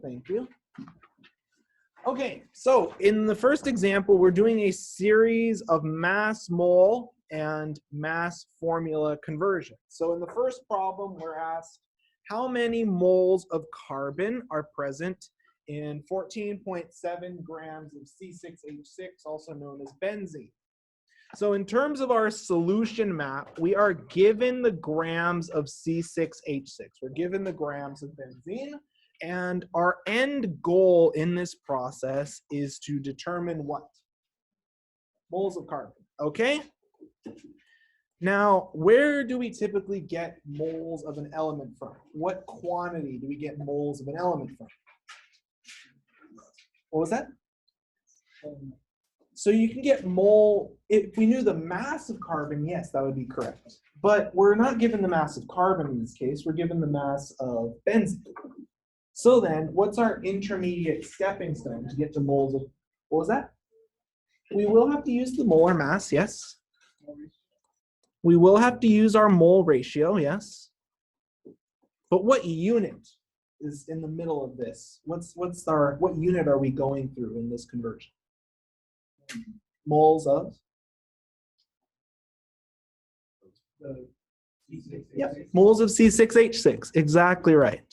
Thank you. Okay, so in the first example, we're doing a series of mass mole and mass formula conversion. So in the first problem, we're asked how many moles of carbon are present in 14.7 grams of C6H6, also known as benzene. So in terms of our solution map, we are given the grams of C6H6. We're given the grams of benzene. And our end goal in this process is to determine what? Moles of carbon, okay? Now, where do we typically get moles of an element from? What quantity do we get moles of an element from? What was that? So you can get mole, if we knew the mass of carbon, yes, that would be correct. But we're not given the mass of carbon in this case, we're given the mass of benzene. So then, what's our intermediate stepping stone to get to moles of, what was that? We will have to use the molar mass, yes. We will have to use our mole ratio, yes. But what unit is in the middle of this? What unit are we going through in this conversion? Moles of? Yep, moles of C6H6, exactly right.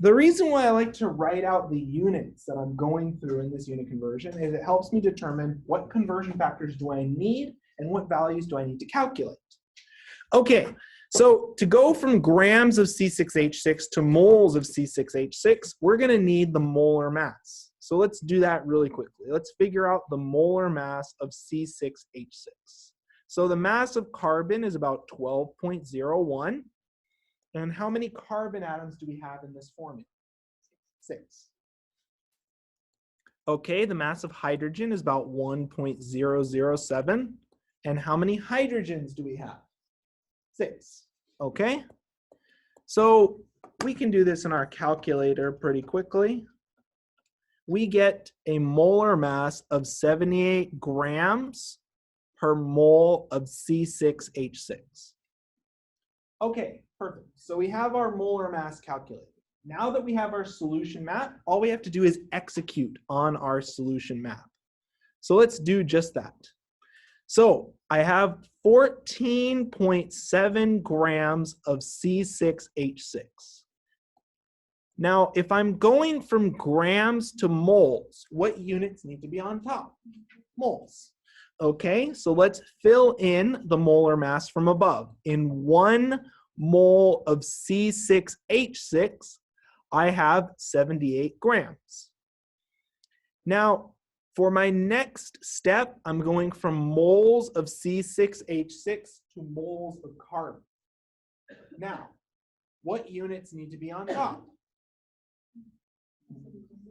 The reason why I like to write out the units that I'm going through in this unit conversion is it helps me determine what conversion factors do I need and what values do I need to calculate. Okay, so to go from grams of C6H6 to moles of C6H6, we're going to need the molar mass. So let's do that really quickly. Let's figure out the molar mass of C6H6. So the mass of carbon is about 12.01. And how many carbon atoms do we have in this formula? 6. Okay, the mass of hydrogen is about 1.007. And how many hydrogens do we have? 6. Okay, so we can do this in our calculator pretty quickly. We get a molar mass of 78 grams per mole of C6H6. Okay, perfect. So we have our molar mass calculated. Now that we have our solution map, all we have to do is execute on our solution map. So let's do just that. So I have 14.7 grams of C6H6. Now, if I'm going from grams to moles, what units need to be on top? Moles. Okay, so let's fill in the molar mass from above. In 1 mole of C6H6, I have 78 grams. Now, for my next step, I'm going from moles of C6H6 to moles of carbon. Now, what units need to be on top?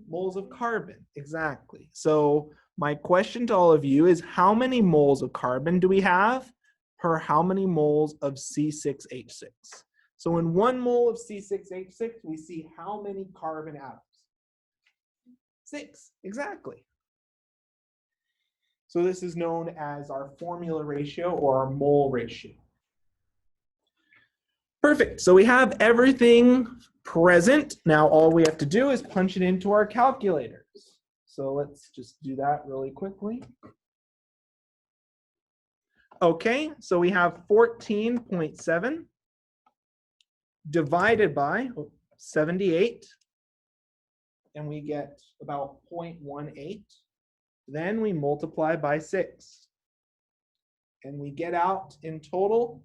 Moles of carbon, exactly. So my question to all of you is how many moles of carbon do we have per how many moles of C6H6? So in 1 mole of C6H6, we see how many carbon atoms? 6, exactly. So this is known as our formula ratio or our mole ratio. Perfect, so we have everything present. Now all we have to do is punch it into our calculators. So let's just do that really quickly. Okay, so we have 14.7 divided by 78, and we get about 0.18. Then we multiply by 6, and we get out in total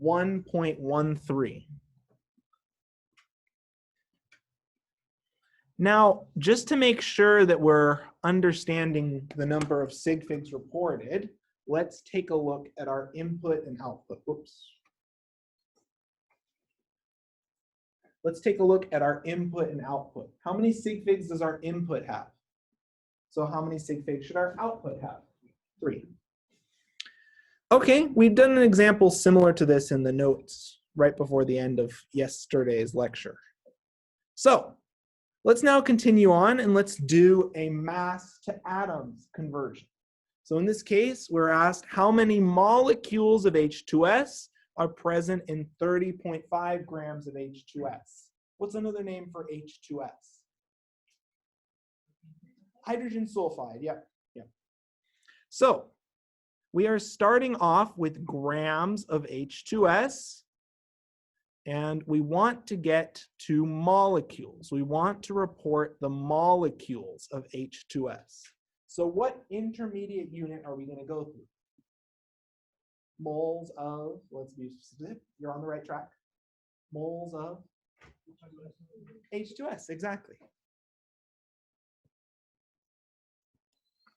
1.13. Now, just to make sure that we're understanding the number of sig figs reported, let's take a look at our input and output. Whoops. Let's take a look at our input and output. How many sig figs does our input have? So how many sig figs should our output have? 3. Okay, we've done an example similar to this in the notes right before the end of yesterday's lecture. So let's now continue on and let's do a mass to atoms conversion. So in this case, we're asked how many molecules of H2S are present in 30.5 grams of H2S. What's another name for H2S? Hydrogen sulfide, yep. So we are starting off with grams of H2S, and we want to get to molecules. We want to report the molecules of H2S. So what intermediate unit are we going to go through? Moles of, let's be specific, you're on the right track. Moles of H2S, exactly.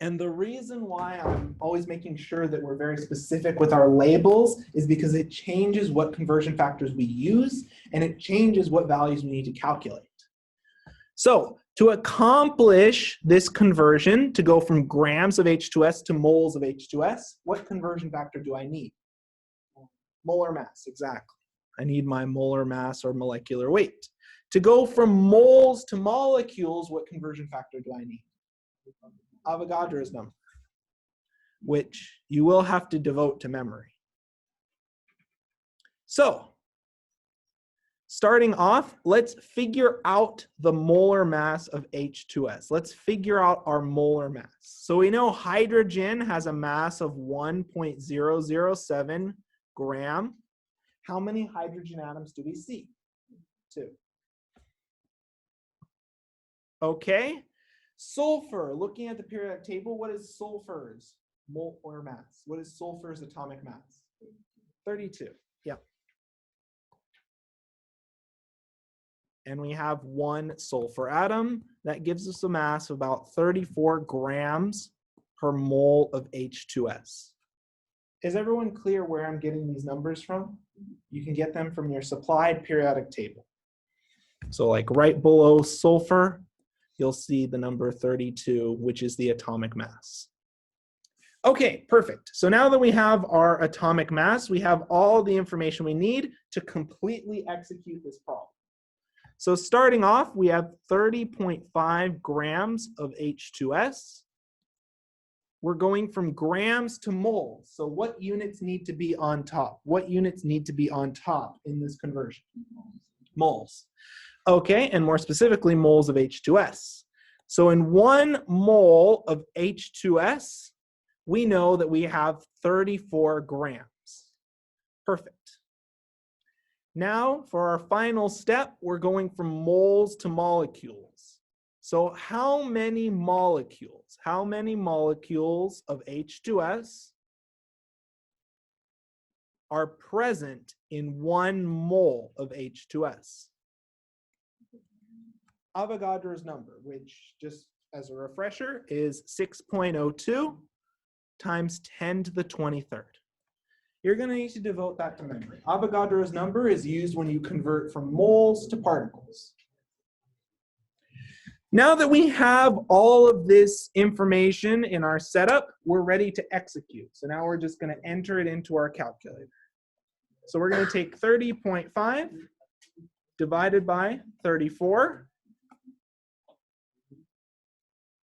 And the reason why I'm always making sure that we're very specific with our labels is because it changes what conversion factors we use, and it changes what values we need to calculate. So to accomplish this conversion, to go from grams of H2S to moles of H2S, what conversion factor do I need? Molar mass, exactly. I need my molar mass or molecular weight. To go from moles to molecules, what conversion factor do I need? Avogadro's number, which you will have to devote to memory. So, starting off, let's figure out the molar mass of H2S. Let's figure out our molar mass. So we know hydrogen has a mass of 1.007 gram. How many hydrogen atoms do we see? 2. Okay. Sulfur, looking at the periodic table, what is sulfur's molar mass? What is sulfur's atomic mass? 32, yep. And we have 1 sulfur atom. That gives us a mass of about 34 grams per mole of H2S. Is everyone clear where I'm getting these numbers from? You can get them from your supplied periodic table. So like right below sulfur, you'll see the number 32, which is the atomic mass. Okay, perfect. So now that we have our atomic mass, we have all the information we need to completely execute this problem. So starting off, we have 30.5 grams of H2S. We're going from grams to moles. So what units need to be on top? What units need to be on top in this conversion? Moles. Okay, and more specifically, moles of H2S. So in 1 mole of H2S, we know that we have 34 grams. Perfect. Now, for our final step, we're going from moles to molecules. So how many molecules of H2S are present in 1 mole of H2S? Avogadro's number, which just as a refresher is 6.02 times 10 to the 23rd. You're going to need to devote that to memory. Avogadro's number is used when you convert from moles to particles. Now that we have all of this information in our setup, we're ready to execute. So now we're just going to enter it into our calculator. So we're going to take 30.5 divided by 34.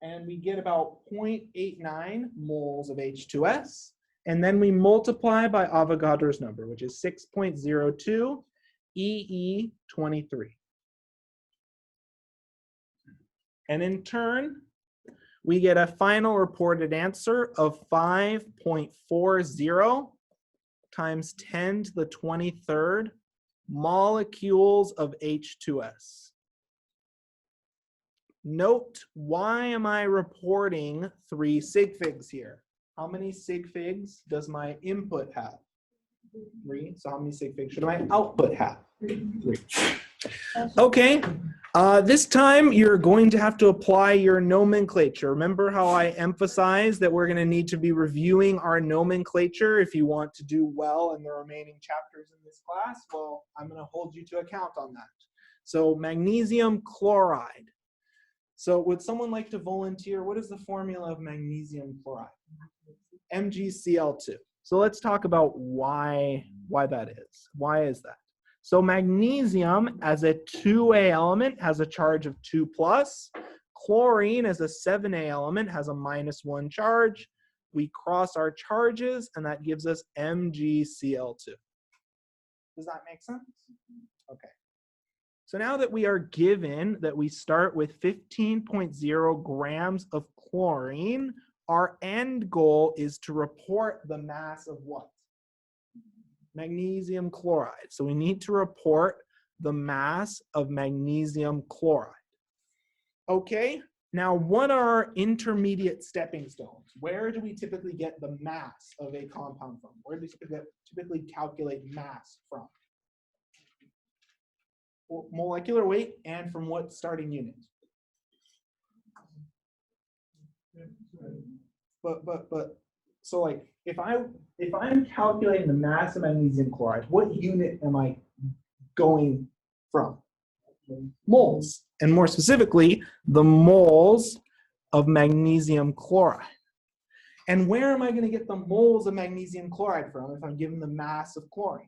And we get about 0.89 moles of H2S. And then we multiply by Avogadro's number, which is 6.02 EE23. And in turn, we get a final reported answer of 5.40 times 10 to the 23rd molecules of H2S. Note, why am I reporting 3 sig figs here? How many sig figs does my input have? 3. So how many sig figs should my output have? 3. Okay, this time you're going to have to apply your nomenclature. Remember how I emphasized that we're going to need to be reviewing our nomenclature if you want to do well in the remaining chapters in this class? Well, I'm going to hold you to account on that. So magnesium chloride. So would someone like to volunteer? What is the formula of magnesium chloride? MgCl2. So let's talk about why that is. Why is that? So magnesium as a 2A element has a charge of 2+. Chlorine as a 7A element has a -1 charge. We cross our charges and that gives us MgCl2. Does that make sense? Okay. So now that we are given that we start with 15.0 grams of chlorine, our end goal is to report the mass of what? Magnesium chloride. So we need to report the mass of magnesium chloride. Okay, now what are intermediate stepping stones? Where do we typically get the mass of a compound from? Where do we typically calculate mass from? Molecular weight, and from what starting unit? But so like if I'm calculating the mass of magnesium chloride, what unit am I going from? Moles, and more specifically, the moles of magnesium chloride. And where am I going to get the moles of magnesium chloride from if I'm given the mass of chlorine?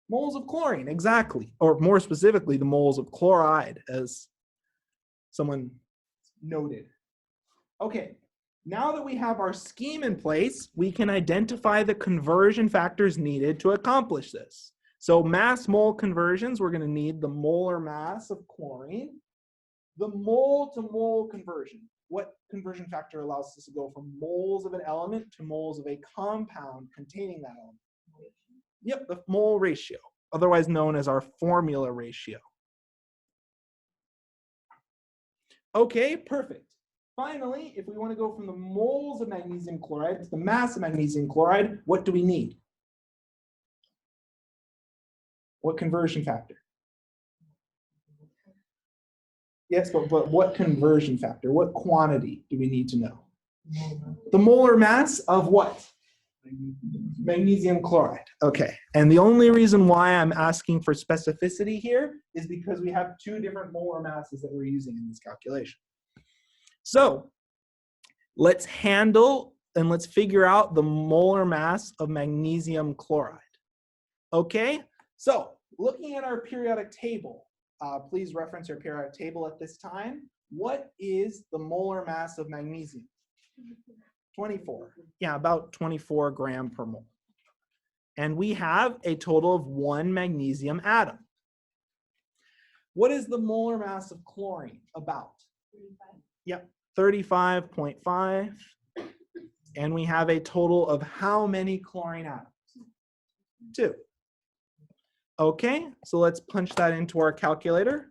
Moles of chlorine, exactly. Or more specifically, the moles of chloride, as someone noted. Okay, now that we have our scheme in place, we can identify the conversion factors needed to accomplish this. So mass mole conversions, we're going to need the molar mass of chlorine. The mole to mole conversion. What conversion factor allows us to go from moles of an element to moles of a compound containing that element? Yep, the mole ratio, otherwise known as our formula ratio. Okay, perfect. Finally, if we want to go from the moles of magnesium chloride to the mass of magnesium chloride, what do we need? What conversion factor? Yes, but what conversion factor? What quantity do we need to know? The molar mass of what? Magnesium chloride. Okay, and the only reason why I'm asking for specificity here is because we have two different molar masses that we're using in this calculation. So let's handle and let's figure out the molar mass of magnesium chloride. Okay, so looking at our periodic table, please reference your periodic table at this time. What is the molar mass of magnesium? 24. Yeah, about 24 gram per mole. And we have a total of 1 magnesium atom. What is the molar mass of chlorine? About? 35. Yep, 35.5. And we have a total of how many chlorine atoms? 2. Okay, so let's punch that into our calculator.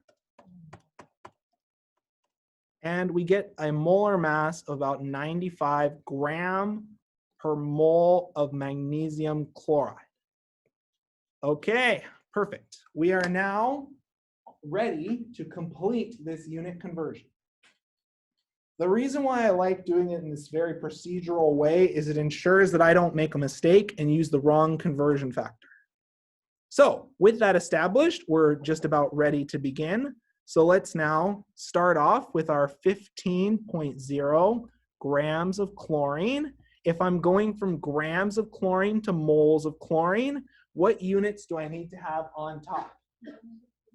And we get a molar mass of about 95 gram per mole of magnesium chloride. Okay, perfect. We are now ready to complete this unit conversion. The reason why I like doing it in this very procedural way is it ensures that I don't make a mistake and use the wrong conversion factor. So with that established, we're just about ready to begin. So let's now start off with our 15.0 grams of chlorine. If I'm going from grams of chlorine to moles of chlorine, what units do I need to have on top?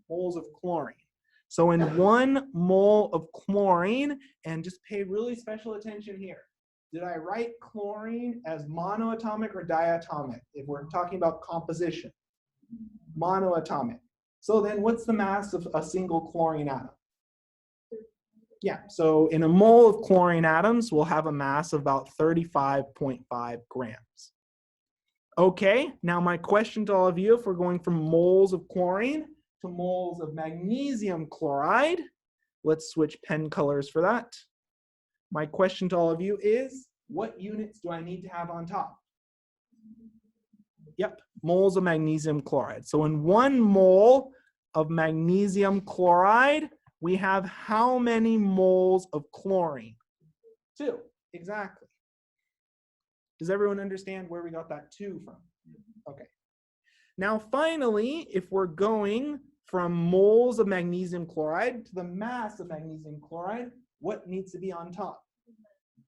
Moles of chlorine. So in 1 mole of chlorine, and just pay really special attention here. Did I write chlorine as monoatomic or diatomic if we're talking about composition? Monoatomic. So then what's the mass of a single chlorine atom? Yeah, so in a mole of chlorine atoms, we'll have a mass of about 35.5 grams. Okay, now my question to all of you, if we're going from moles of chlorine to moles of magnesium chloride, let's switch pen colors for that. My question to all of you is, what units do I need to have on top? Yep, moles of magnesium chloride. So in 1 mole of magnesium chloride, we have how many moles of chlorine? 2, exactly. Does everyone understand where we got that 2 from? Okay. Now finally, if we're going from moles of magnesium chloride to the mass of magnesium chloride, what needs to be on top?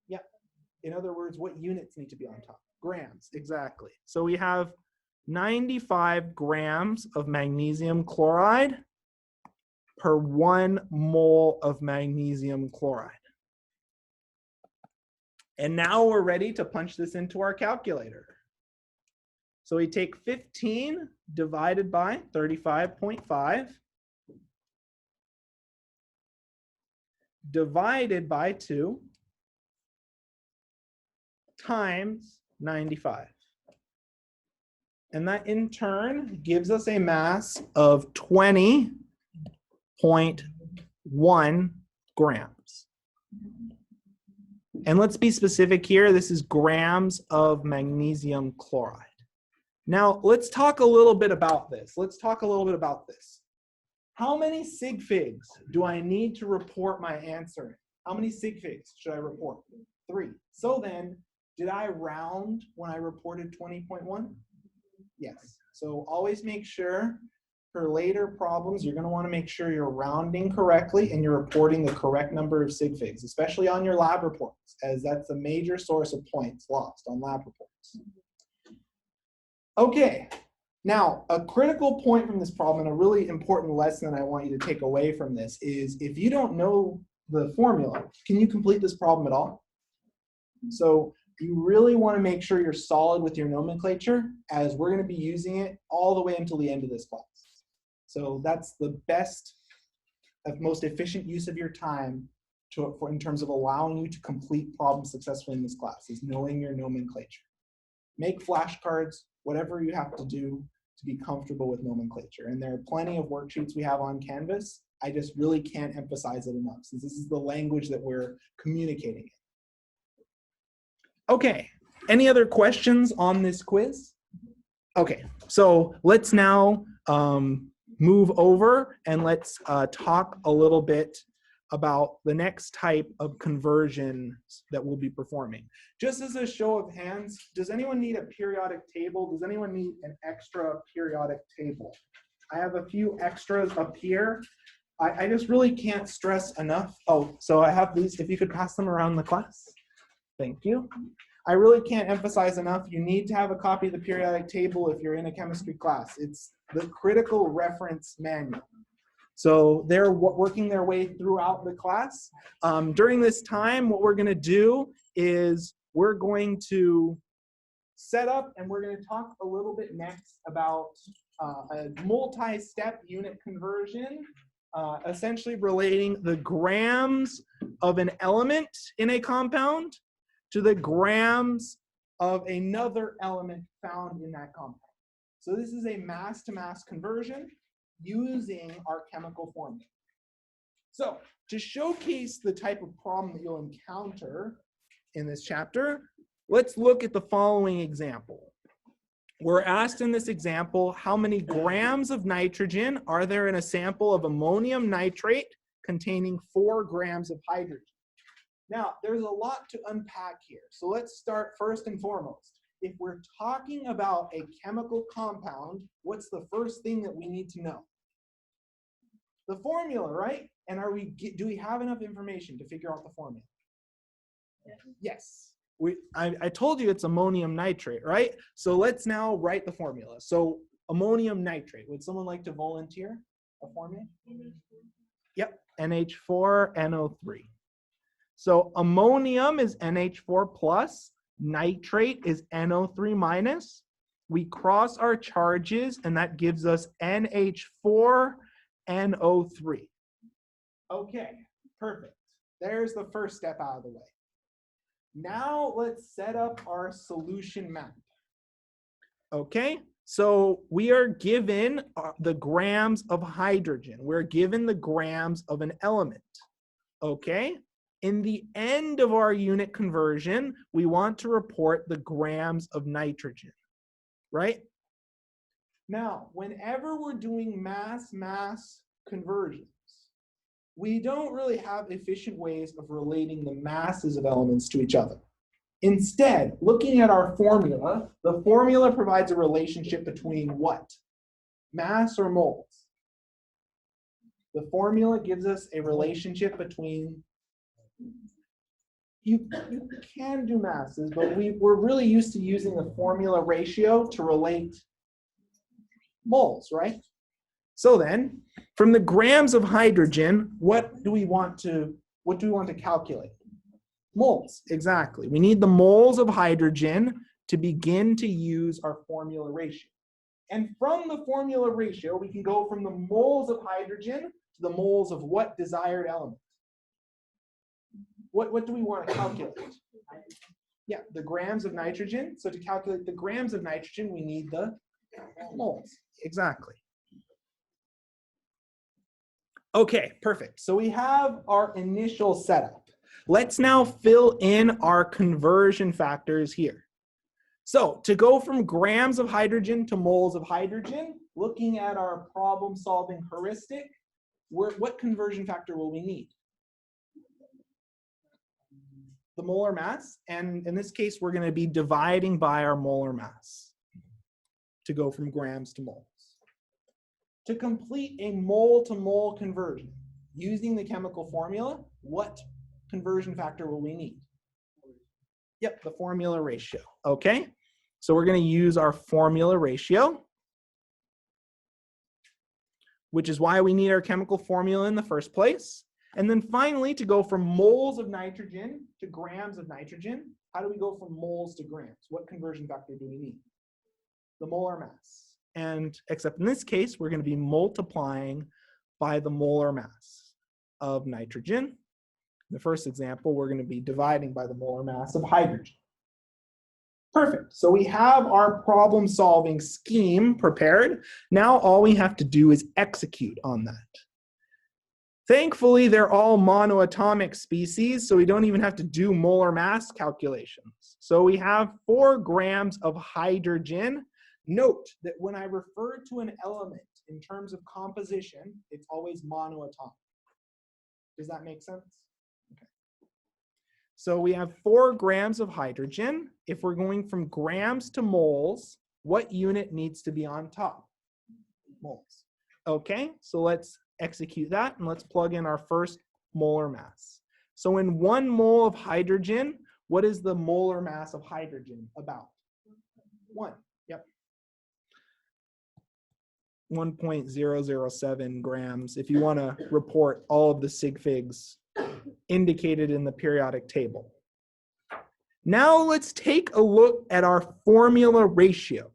Yeah. In other words, what units need to be on top? Grams, exactly. So we have 95 grams of magnesium chloride per 1 mole of magnesium chloride. And now we're ready to punch this into our calculator. So we take 15 divided by 35.5 divided by 2 times 95. And that in turn gives us a mass of 20.1 grams. And let's be specific here. This is grams of magnesium chloride. Now, let's talk a little bit about this. How many sig figs do I need to report my answer in? How many sig figs should I report? 3. So then, did I round when I reported 20.1? Yes. So always make sure for later problems, you're going to want to make sure you're rounding correctly and you're reporting the correct number of sig figs, especially on your lab reports, as that's a major source of points lost on lab reports. Okay, now a critical point from this problem and a really important lesson that I want you to take away from this is if you don't know the formula, can you complete this problem at all? So you really want to make sure you're solid with your nomenclature, as we're going to be using it all the way until the end of this class. So that's the best, most efficient use of your time in terms of allowing you to complete problems successfully in this class, is knowing your nomenclature. Make flashcards, whatever you have to do to be comfortable with nomenclature. And there are plenty of worksheets we have on Canvas. I just really can't emphasize it enough, since this is the language that we're communicating in. Okay, any other questions on this quiz? Okay, so let's now move over and let's talk a little bit about the next type of conversions that we'll be performing. Just as a show of hands, does anyone need a periodic table? Does anyone need an extra periodic table? I have a few extras up here. I just really can't stress enough. Oh, so I have these, if you could pass them around the class. Thank you. I really can't emphasize enough, you need to have a copy of the periodic table if you're in a chemistry class. It's the critical reference manual. So they're working their way throughout the class. During this time, what we're going to do is we're going to set up and we're going to talk a little bit next about a multi-step unit conversion, essentially relating the grams of an element in a compound to the grams of another element found in that compound. So this is a mass-to-mass conversion using our chemical formula. So to showcase the type of problem that you'll encounter in this chapter, let's look at the following example. We're asked in this example, how many grams of nitrogen are there in a sample of ammonium nitrate containing 4 grams of hydrogen? Now, there's a lot to unpack here. So let's start first and foremost. If we're talking about a chemical compound, what's the first thing that we need to know? The formula, right? And do we have enough information to figure out the formula? Yes. I told you it's ammonium nitrate, right? So let's now write the formula. So ammonium nitrate, would someone like to volunteer a formula? Yep, NH4NO3. So ammonium is NH4 plus, nitrate is NO3 minus. We cross our charges and that gives us NH4NO3. Okay, perfect. There's the first step out of the way. Now let's set up our solution map. Okay, so we are given the grams of hydrogen. We're given the grams of an element. Okay, in the end of our unit conversion, we want to report the grams of nitrogen, right? Now, whenever we're doing mass-mass conversions, we don't really have efficient ways of relating the masses of elements to each other. Instead, looking at our formula, the formula provides a relationship between what? Mass or moles? The formula gives us a relationship between, you can do masses, but we're really used to using the formula ratio to relate moles, right? So then, from the grams of hydrogen, what do we want to calculate? Moles, exactly. We need the moles of hydrogen to begin to use our formula ratio. And from the formula ratio, we can go from the moles of hydrogen to the moles of what desired element? What do we want to calculate? Yeah, the grams of nitrogen. So to calculate the grams of nitrogen, we need the moles. Exactly. Okay, perfect. So we have our initial setup. Let's now fill in our conversion factors here. So to go from grams of hydrogen to moles of hydrogen, looking at our problem-solving heuristic, what conversion factor will we need? The molar mass, and in this case, we're going to be dividing by our molar mass to go from grams to moles. To complete a mole-to-mole conversion, using the chemical formula, what conversion factor will we need? Yep, the formula ratio, okay? So we're going to use our formula ratio, which is why we need our chemical formula in the first place. And then finally, to go from moles of nitrogen to grams of nitrogen, how do we go from moles to grams? What conversion factor do we need? The molar mass. And except in this case, we're going to be multiplying by the molar mass of nitrogen. In the first example, we're going to be dividing by the molar mass of hydrogen. Perfect. So we have our problem-solving scheme prepared. Now all we have to do is execute on that. Thankfully, they're all monoatomic species, so we don't even have to do molar mass calculations. So we have 4 grams of hydrogen. Note that when I refer to an element in terms of composition, it's always monoatomic. Does that make sense? Okay. So we have 4 grams of hydrogen. If we're going from grams to moles, what unit needs to be on top? Moles. Okay, so let's execute that and let's plug in our first molar mass. So in 1 mole of hydrogen, what is the molar mass of hydrogen about? 1. Yep. 1.007 grams if you want to report all of the sig figs indicated in the periodic table. Now let's take a look at our formula ratio.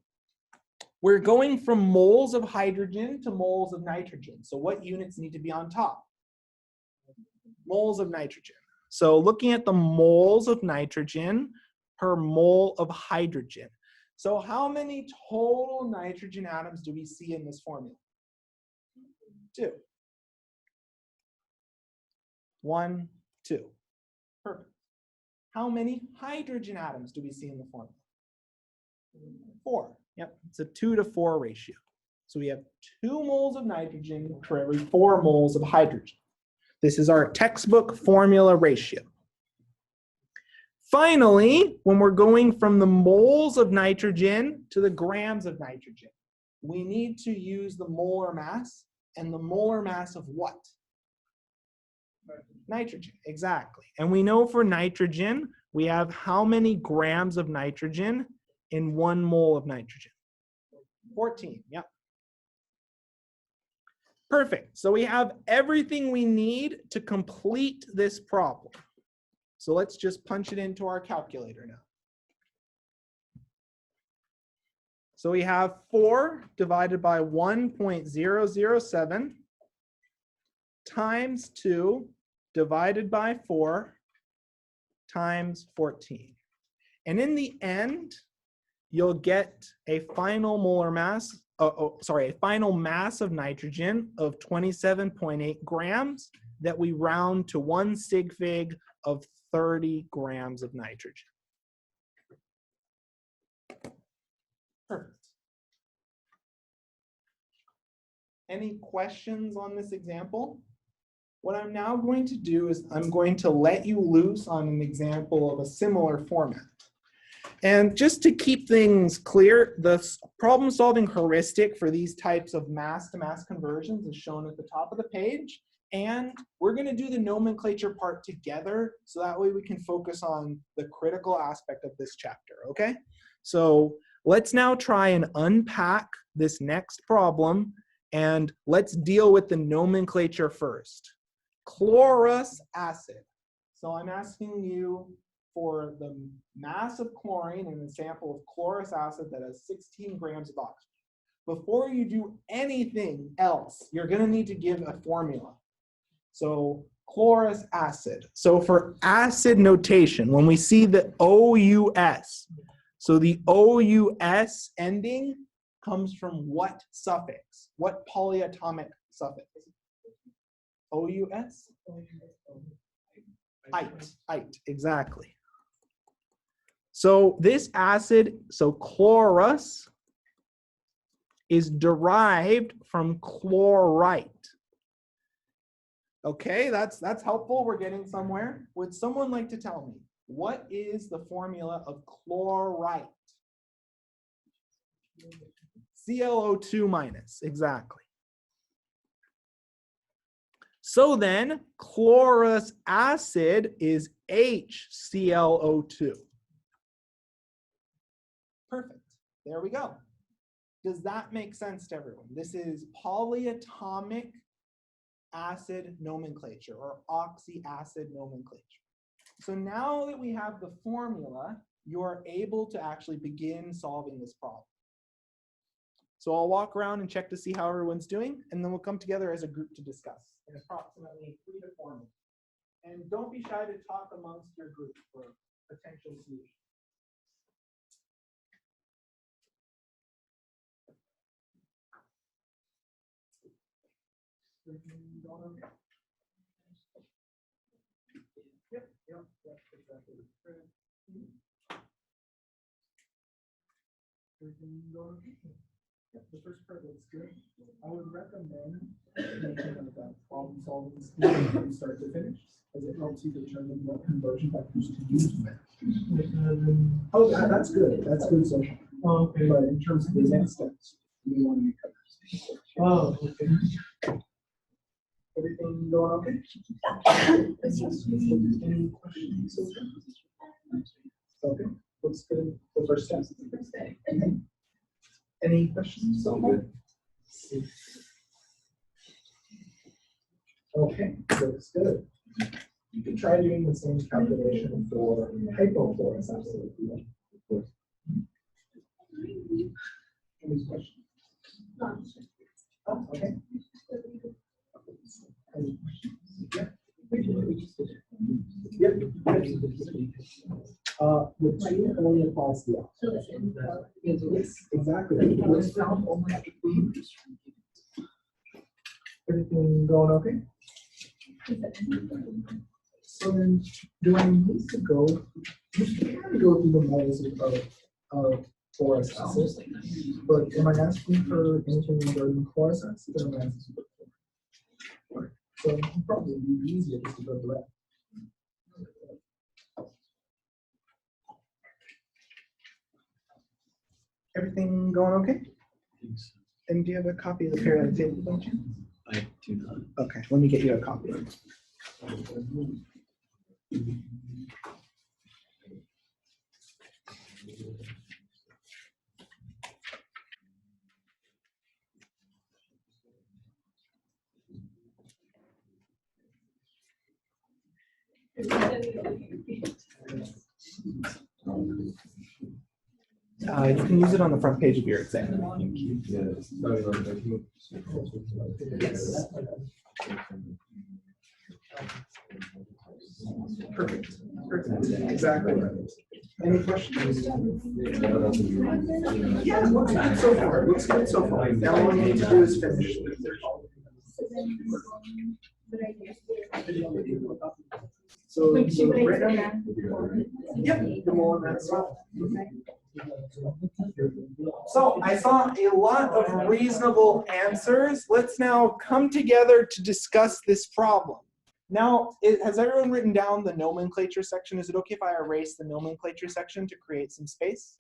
We're going from moles of hydrogen to moles of nitrogen. So what units need to be on top? Moles of nitrogen. So looking at the moles of nitrogen per mole of hydrogen. So how many total nitrogen atoms do we see in this formula? 2. 1, 2. Perfect. How many hydrogen atoms do we see in the formula? 4. Yep, it's a 2 to 4 ratio. So we have 2 moles of nitrogen for every 4 moles of hydrogen. This is our textbook formula ratio. Finally, when we're going from the moles of nitrogen to the grams of nitrogen, we need to use the molar mass, and the molar mass of what? Nitrogen, exactly. And we know for nitrogen, we have how many grams of nitrogen in 1 mole of nitrogen? 14, yep. Perfect. So we have everything we need to complete this problem. So let's just punch it into our calculator now. So we have 4 divided by 1.007 times 2 divided by 4 times 14. And in the end, you'll get a final molar mass, a final mass of nitrogen of 27.8 grams that we round to 1 sig fig of 30 grams of nitrogen. Perfect. Any questions on this example? What I'm now going to do is I'm going to let you loose on an example of a similar format. And just to keep things clear, the problem-solving heuristic for these types of mass-to-mass conversions is shown at the top of the page. And we're going to do the nomenclature part together, so that way we can focus on the critical aspect of this chapter, okay? So let's now try and unpack this next problem, and let's deal with the nomenclature first. Chlorous acid. So I'm asking you for the mass of chlorine in a sample of chlorous acid that has 16 grams of oxygen. Before you do anything else, you're going to need to give a formula. So chlorous acid. So for acid notation, when we see the OUS, so the OUS ending comes from what suffix? What polyatomic suffix? OUS? Ite, exactly. So this acid, so chlorous, is derived from chlorite. Okay, that's helpful. We're getting somewhere. Would someone like to tell me, what is the formula of chlorite? ClO2 minus, exactly. So then, chlorous acid is HClO2. Perfect. There we go. Does that make sense to everyone? This is polyatomic acid nomenclature, or oxyacid nomenclature. So now that we have the formula, you are able to actually begin solving this problem. So I'll walk around and check to see how everyone's doing, and then we'll come together as a group to discuss in approximately 3 to 4 minutes. And don't be shy to talk amongst your group for potential solutions. Yep, exactly. The first part looks good. I would recommend making a problem solving scheme from start to finish, as it helps you determine what conversion factors to use. Oh, that's good. That's good so far. Oh, okay. But in terms of the next steps, we want to make up. Oh, okay. Everything going okay? Any questions? Okay. What's good? The first step. Any questions? So good. Okay, looks good. You can try doing the same calculation for hypochlorous acid. Any questions? Oh, okay. Any questions? Yeah. Yep. The two only applies to the yes, exactly. Everything going okay? So then, do I need to go? You can go through the moles of chlorous acid, but am I asking for anything regarding chlorous acid? Or am I asking for so it would probably be easier just to go direct. Everything going okay? And do you have a copy of the periodic table, don't you? I do not. Okay, let me get you a copy. You can use it on the front page of your exam. Yes. Perfect. Perfect. Exactly right. Any questions? Yeah, looks good so far. Looks good so far. Now all we need to do is finish. So, right now, yep, the Molar Mass. So I saw a lot of reasonable answers. Let's now come together to discuss this problem. Now, has everyone written down the nomenclature section? Is it okay if I erase the nomenclature section to create some space?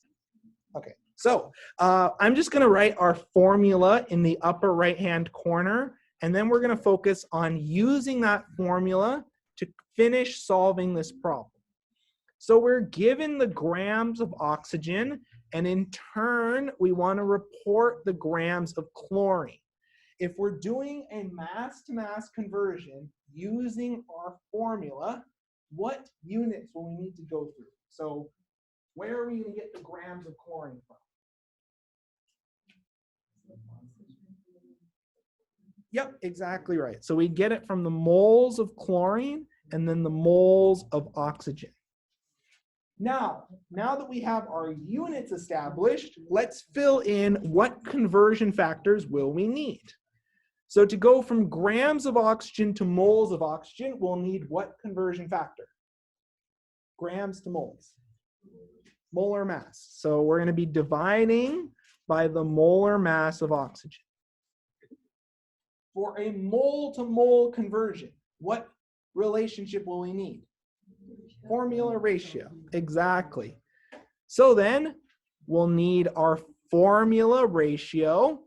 Okay, so I'm just going to write our formula in the upper right-hand corner, and then we're going to focus on using that formula to finish solving this problem. So we're given the grams of oxygen, and in turn, we want to report the grams of chlorine. If we're doing a mass-to-mass conversion using our formula, what units will we need to go through? So where are we going to get the grams of chlorine from? Yep, exactly right. So we get it from the moles of chlorine and then the moles of oxygen. Now that we have our units established, let's fill in what conversion factors will we need. So to go from grams of oxygen to moles of oxygen, we'll need what conversion factor? Grams to moles. Molar mass. So we're going to be dividing by the molar mass of oxygen. For a mole to mole conversion, what relationship will we need? Formula ratio. Exactly. So then we'll need our formula ratio.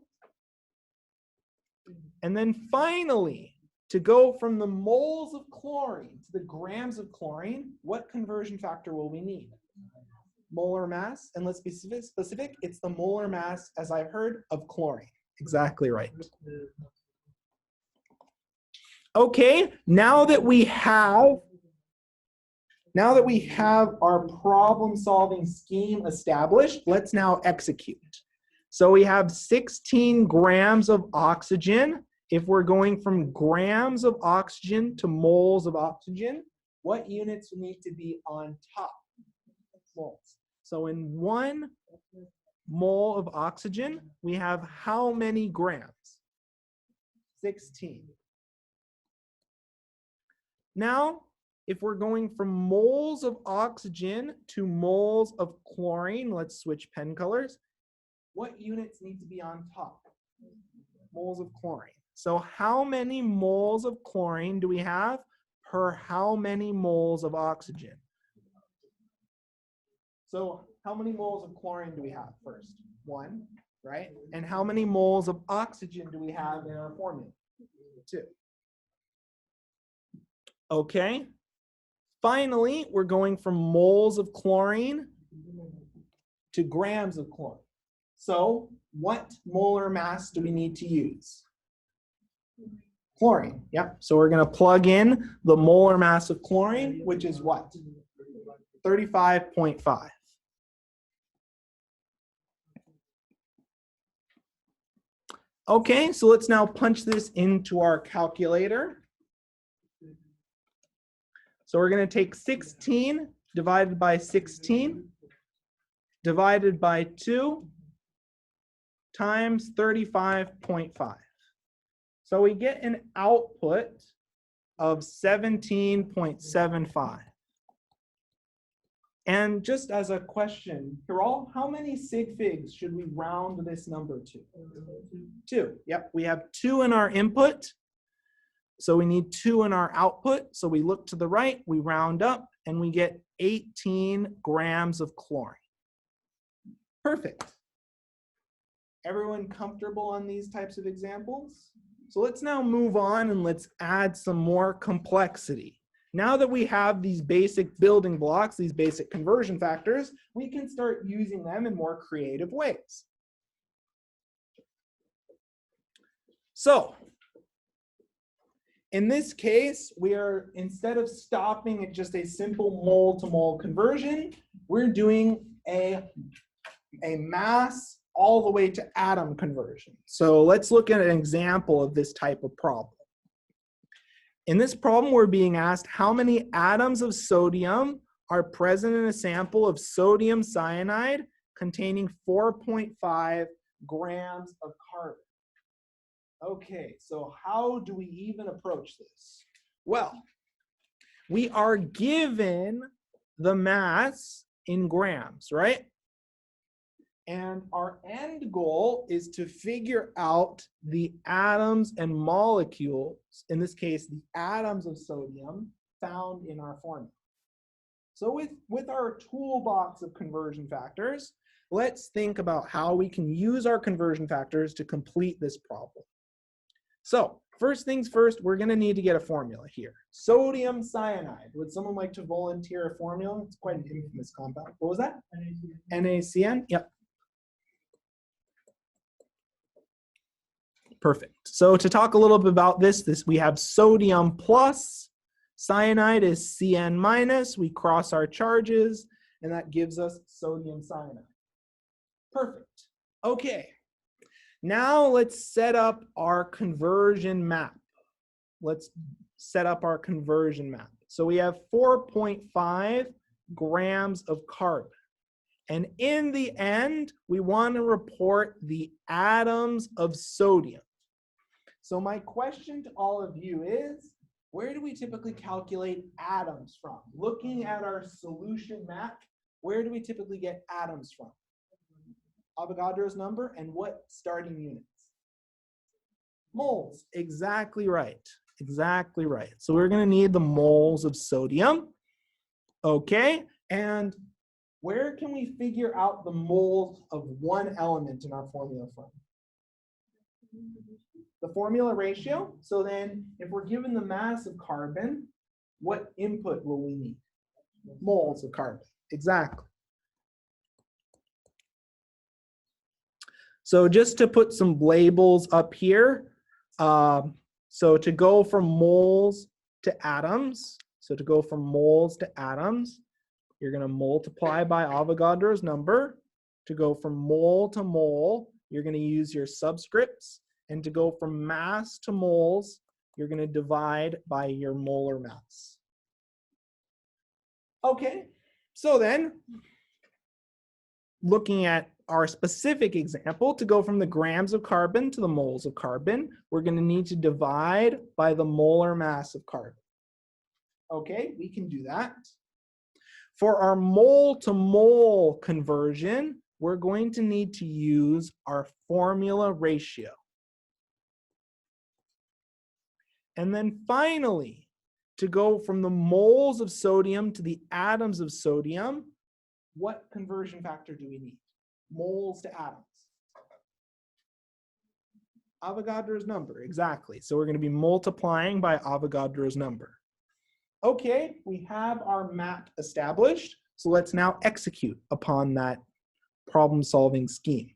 And then finally, to go from the moles of chlorine to the grams of chlorine, what conversion factor will we need? Molar mass. And let's be specific, it's the molar mass, as I've heard, of chlorine. Exactly right. Okay, now that we have our problem-solving scheme established, let's now execute. So we have 16 grams of oxygen. If we're going from grams of oxygen to moles of oxygen, what units need to be on top? Moles. So in 1 mole of oxygen, we have how many grams? 16. Now, if we're going from moles of oxygen to moles of chlorine, let's switch pen colors. What units need to be on top? Moles of chlorine. So how many moles of chlorine do we have per how many moles of oxygen? So how many moles of chlorine do we have first? 1, right? And how many moles of oxygen do we have in our formula? 2. Okay. Finally, we're going from moles of chlorine to grams of chlorine. So what molar mass do we need to use? Chlorine. Yep. So we're going to plug in the molar mass of chlorine, which is what? 35.5. Okay, so let's now punch this into our calculator. So we're going to take 16 divided by 16 divided by 2 times 35.5. So we get an output of 17.75. And just as a question, Carol, how many sig figs should we round this number to? 2. Yep, we have 2 in our input. So we need 2 in our output. So we look to the right, we round up, and we get 18 grams of chlorine. Perfect. Everyone comfortable on these types of examples? So let's now move on and let's add some more complexity. Now that we have these basic building blocks, these basic conversion factors, we can start using them in more creative ways. So in this case, we are, instead of stopping at just a simple mole to mole conversion, we're doing a mass all the way to atom conversion. So let's look at an example of this type of problem. In this problem, we're being asked how many atoms of sodium are present in a sample of sodium cyanide containing 4.5 grams of carbon. Okay, so how do we even approach this? Well, we are given the mass in grams, right? And our end goal is to figure out the atoms and molecules, in this case, the atoms of sodium found in our formula. So with our toolbox of conversion factors, let's think about how we can use our conversion factors to complete this problem. So first things first, we're going to need to get a formula here. Sodium cyanide. Would someone like to volunteer a formula? It's quite an infamous compound. What was that? NaCN? Yep. Perfect. So to talk a little bit about this, we have sodium plus Cyanide is Cn minus. We cross our charges, and that gives us sodium cyanide. Perfect. Okay. Now let's set up our conversion map. Let's set up our conversion map. So we have 4.5 grams of carbon. And in the end, we want to report the atoms of sodium. So my question to all of you is, where do we typically calculate atoms from? Looking at our solution map, where do we typically get atoms from? Avogadro's number and what starting units? Moles. Exactly right. Exactly right. So we're going to need the moles of sodium. Okay. And where can we figure out the moles of one element in our formula from? The formula ratio. So then if we're given the mass of carbon, what input will we need? Moles of carbon. Exactly. So just to put some labels up here, so to go from moles to atoms, you're going to multiply by Avogadro's number. To go from mole to mole, you're going to use your subscripts. And to go from mass to moles, you're going to divide by your molar mass. Okay, so then, looking at our specific example, to go from the grams of carbon to the moles of carbon, we're going to need to divide by the molar mass of carbon. Okay, we can do that. For our mole to mole conversion, we're going to need to use our formula ratio. And then finally, to go from the moles of sodium to the atoms of sodium, what conversion factor do we need? Moles to atoms. Avogadro's number, exactly. So we're going to be multiplying by Avogadro's number. Okay, we have our map established. So let's now execute upon that problem-solving scheme.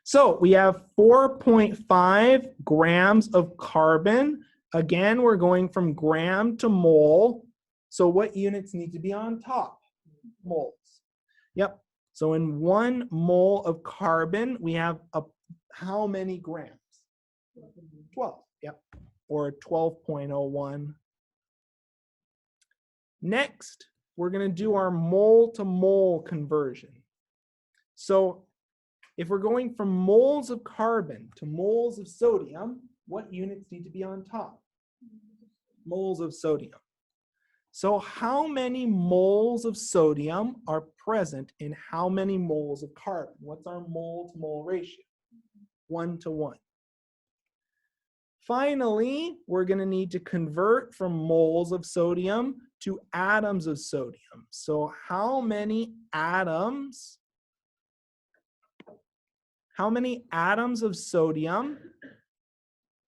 So we have 4.5 grams of carbon. Again, we're going from gram to mole. So what units need to be on top? Moles. Yep. So in 1 mole of carbon, we have how many grams? 12. Yep. Or 12.01. Next, we're going to do our mole to mole conversion. So if we're going from moles of carbon to moles of sodium, what units need to be on top? Moles of sodium. So how many moles of sodium are present in how many moles of carbon? What's our mole to mole ratio? 1 to 1. Finally, we're going to need to convert from moles of sodium to atoms of sodium. So how many atoms of sodium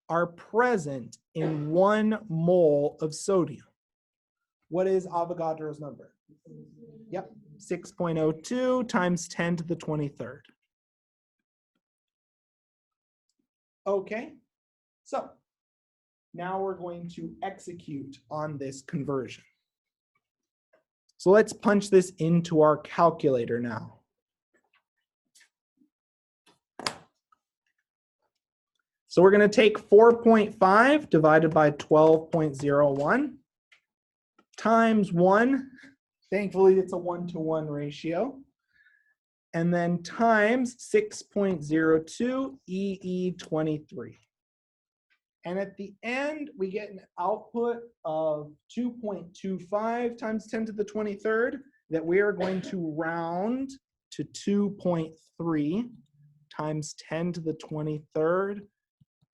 are present in 1 mole of sodium? What is Avogadro's number? Yep, 6.02 times 10 to the 23rd. Okay, so now we're going to execute on this conversion. So let's punch this into our calculator now. So we're going to take 4.5 divided by 12.01 times 1. Thankfully, it's a 1-to-1 ratio. And then times 6.02 EE23. And at the end, we get an output of 2.25 times 10 to the 23rd that we are going to round to 2.3 times 10 to the 23rd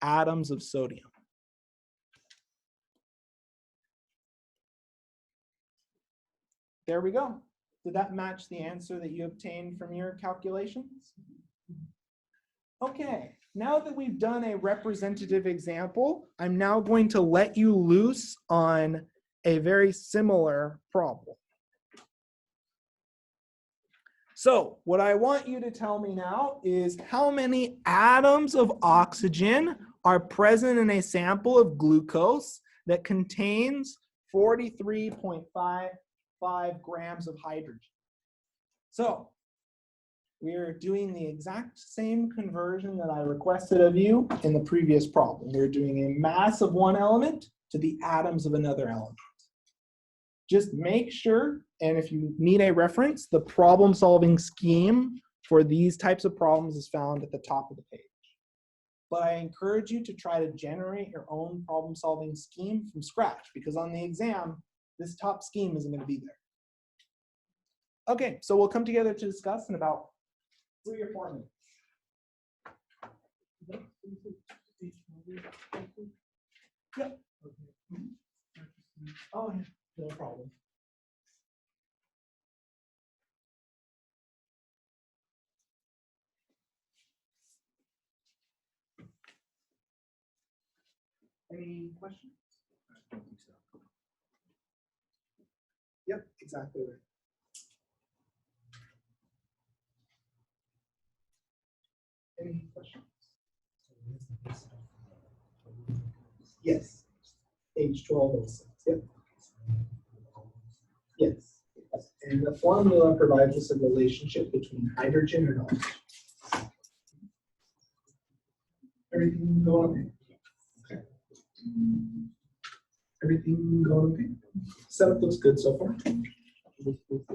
atoms of sodium. There we go. Did that match the answer that you obtained from your calculations? Okay, now that we've done a representative example, I'm now going to let you loose on a very similar problem. So what I want you to tell me now is how many atoms of oxygen are present in a sample of glucose that contains 43.55 grams of hydrogen. So we're doing the exact same conversion that I requested of you in the previous problem. We're doing a mass of one element to the atoms of another element. Just make sure, and if you need a reference, the problem-solving scheme for these types of problems is found at the top of the page. But I encourage you to try to generate your own problem-solving scheme from scratch, because on the exam, this top scheme isn't going to be there. Okay, so we'll come together to discuss in about 3 or 4 minutes. Yep. Oh, yeah, no problem. Any questions? I don't think so. Yep, exactly right. Any questions? Yes. H12O6. Yep. Yes. And the formula provides us a relationship between hydrogen and oxygen. Everything going okay? Everything going okay? Setup looks good so far.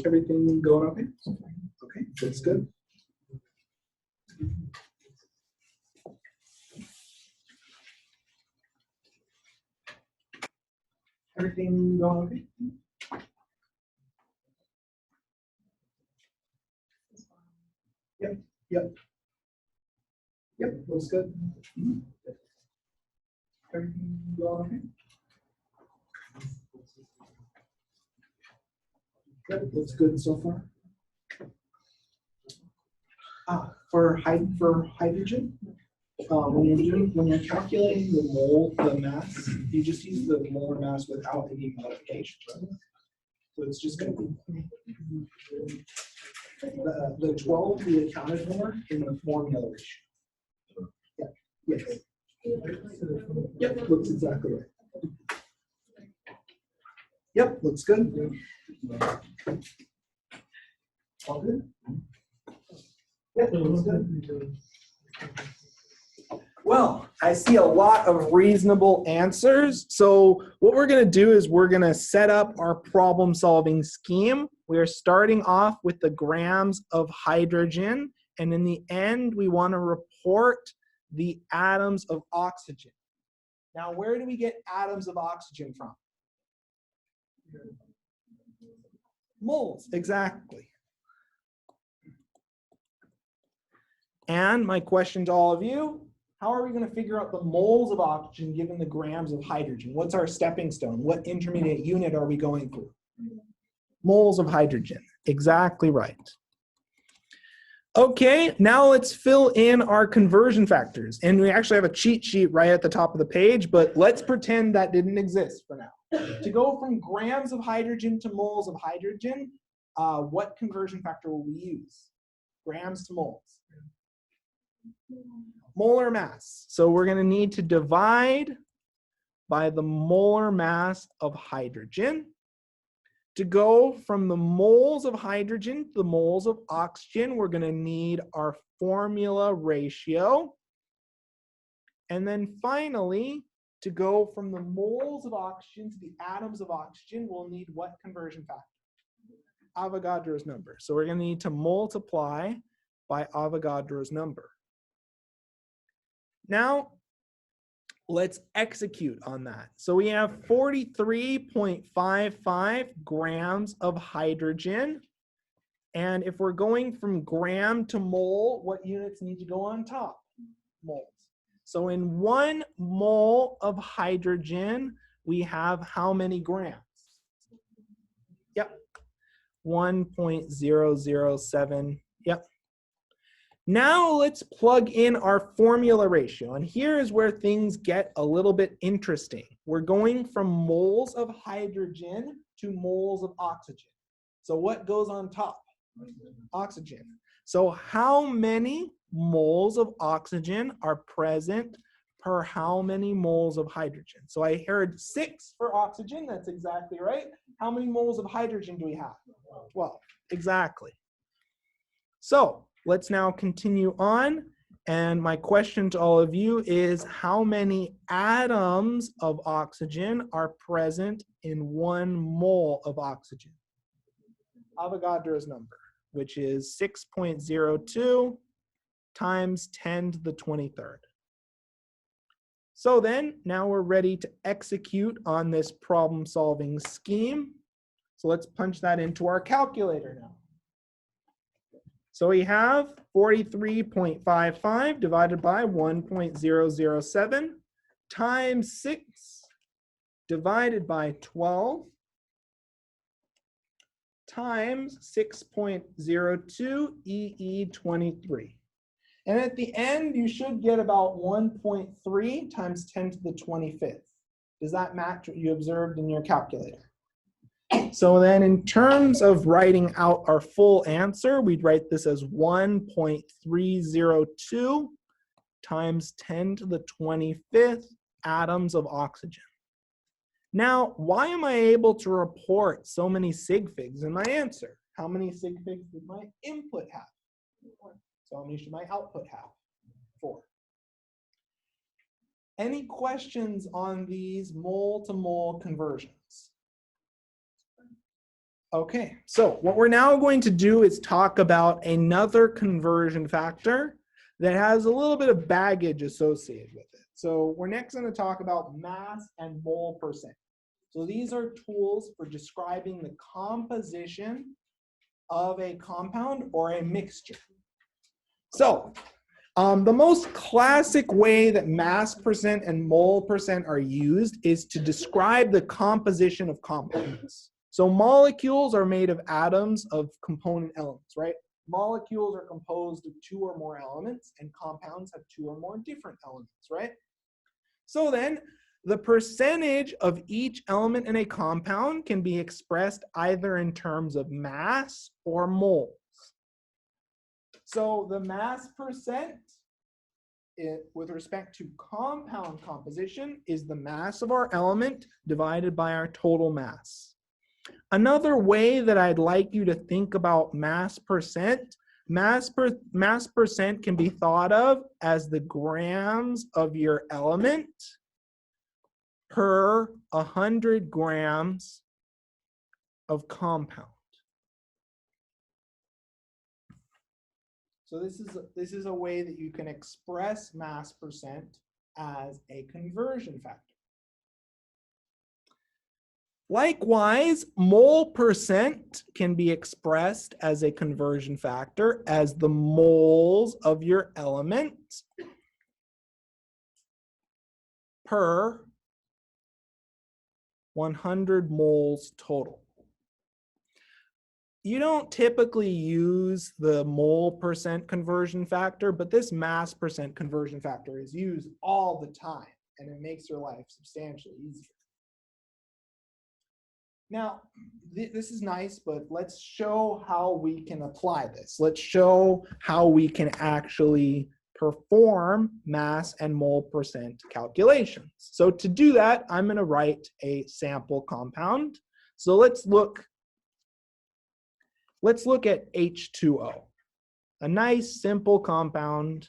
Everything going okay? Okay, looks good. Everything going okay? Yep, yep. Yep, looks good. Everything going okay? Yep, looks good so far. For hydrogen, when you're calculating the mass, you just use the molar mass without any modification. Right? So it's just going to be the 12 we accounted for in the formula ratio. Yeah. Yes. Yep. Looks exactly right. Yep. Looks good. All good. Yep. Looks good. Well, I see a lot of reasonable answers. So what we're going to do is we're going to set up our problem-solving scheme. We are starting off with the grams of hydrogen, and in the end, we want to report the atoms of oxygen. Now, where do we get atoms of oxygen from? Moles, exactly. And my question to all of you, how are we going to figure out the moles of oxygen given the grams of hydrogen? What's our stepping stone? What intermediate unit are we going through? Moles of hydrogen. Exactly right. Okay, now let's fill in our conversion factors. And we actually have a cheat sheet right at the top of the page, but let's pretend that didn't exist for now. To go from grams of hydrogen to moles of hydrogen, what conversion factor will we use? Grams to moles. Molar mass. So we're going to need to divide by the molar mass of hydrogen. To go from the moles of hydrogen to the moles of oxygen, we're going to need our formula ratio. And then finally, to go from the moles of oxygen to the atoms of oxygen, we'll need what conversion factor? Avogadro's number. So we're going to need to multiply by Avogadro's number. Now, let's execute on that. So we have 43.55 grams of hydrogen. And if we're going from gram to mole, what units need to go on top? Moles. So in 1 mole of hydrogen, we have how many grams? Yep. 1.007. Yep. Now let's plug in our formula ratio. And here is where things get a little bit interesting. We're going from moles of hydrogen to moles of oxygen. So what goes on top? Oxygen. So how many moles of oxygen are present per how many moles of hydrogen? So I heard 6 for oxygen. That's exactly right. How many moles of hydrogen do we have? 12. Exactly. So let's now continue on. And my question to all of you is, how many atoms of oxygen are present in 1 mole of oxygen? Avogadro's number, which is 6.02 times 10 to the 23rd. So then, now we're ready to execute on this problem-solving scheme. So let's punch that into our calculator now. So we have 43.55 divided by 1.007 times 6 divided by 12 times 6.02 EE23. And at the end, you should get about 1.3 times 10 to the 25th. Does that match what you observed in your calculator? So then in terms of writing out our full answer, we'd write this as 1.302 times 10 to the 25th atoms of oxygen. Now, why am I able to report so many sig figs in my answer? How many sig figs did my input have? So how many should my output have? 4. Any questions on these mole-to-mole conversions? Okay, so what we're now going to do is talk about another conversion factor that has a little bit of baggage associated with it. So we're next going to talk about mass and mole percent. So these are tools for describing the composition of a compound or a mixture. So the most classic way that mass percent and mole percent are used is to describe the composition of compounds. So molecules are made of atoms of component elements, right? Molecules are composed of 2 or more elements, and compounds have 2 or more different elements, right? So then, the percentage of each element in a compound can be expressed either in terms of mass or moles. So the mass percent with respect to compound composition is the mass of our element divided by our total mass. Another way that I'd like you to think about mass percent can be thought of as the grams of your element per 100 grams of compound. So this is a way that you can express mass percent as a conversion factor. Likewise, mole percent can be expressed as a conversion factor as the moles of your element per 100 moles total. You don't typically use the mole percent conversion factor, but this mass percent conversion factor is used all the time, and it makes your life substantially easier. Now, this is nice, but let's show how we can apply this. Let's show how we can actually perform mass and mole percent calculations. So to do that, I'm going to write a sample compound. So let's look at H2O, a nice simple compound,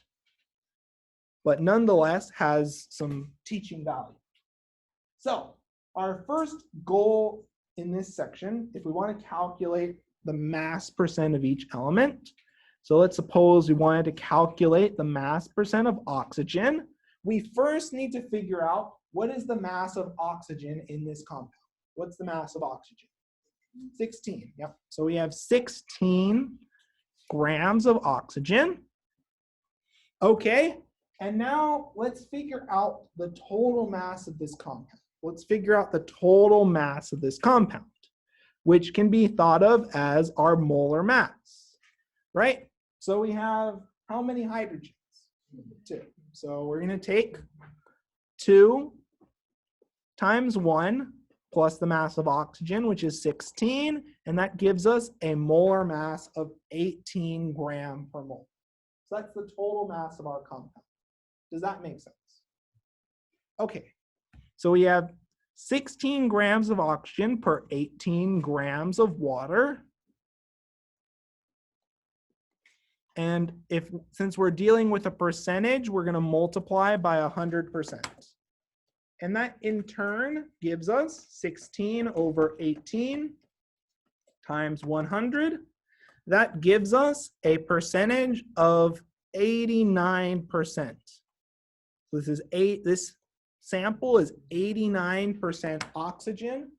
but nonetheless has some teaching value. So our first goal in this section, if we want to calculate the mass percent of each element, so let's suppose we wanted to calculate the mass percent of oxygen, we first need to figure out what is the mass of oxygen in this compound. What's the mass of oxygen? 16, yep. So we have 16 grams of oxygen. Okay, and now let's figure out the total mass of this compound. Let's figure out the total mass of this compound, which can be thought of as our molar mass, right? So we have how many hydrogens? 2. So we're going to take 2 times 1 plus the mass of oxygen, which is 16, and that gives us a molar mass of 18 grams per mole. So that's the total mass of our compound. Does that make sense? Okay, so we have 16 grams of oxygen per 18 grams of water. And since we're dealing with a percentage, we're going to multiply by 100%. And that in turn gives us 16 over 18 times 100. That gives us a percentage of 89%. So this sample is 89% oxygen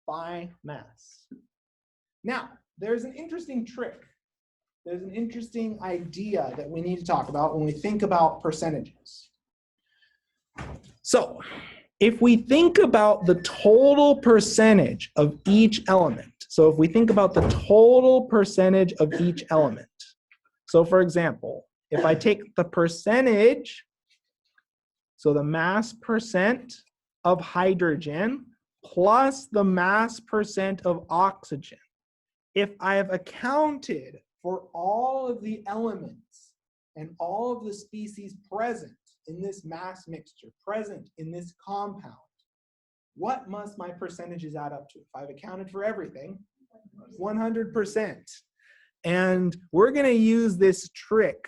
by mass. Now, there's an interesting trick. There's an interesting idea that we need to talk about when we think about percentages. So, if we think about the total percentage of each element, so if we think about the total percentage of each element, so for example, if I take the percentage, so the mass percent of hydrogen plus the mass percent of oxygen, if I have accounted for all of the elements and all of the species present in this mass mixture, present in this compound, what must my percentages add up to? If I've accounted for everything, 100%. And we're going to use this trick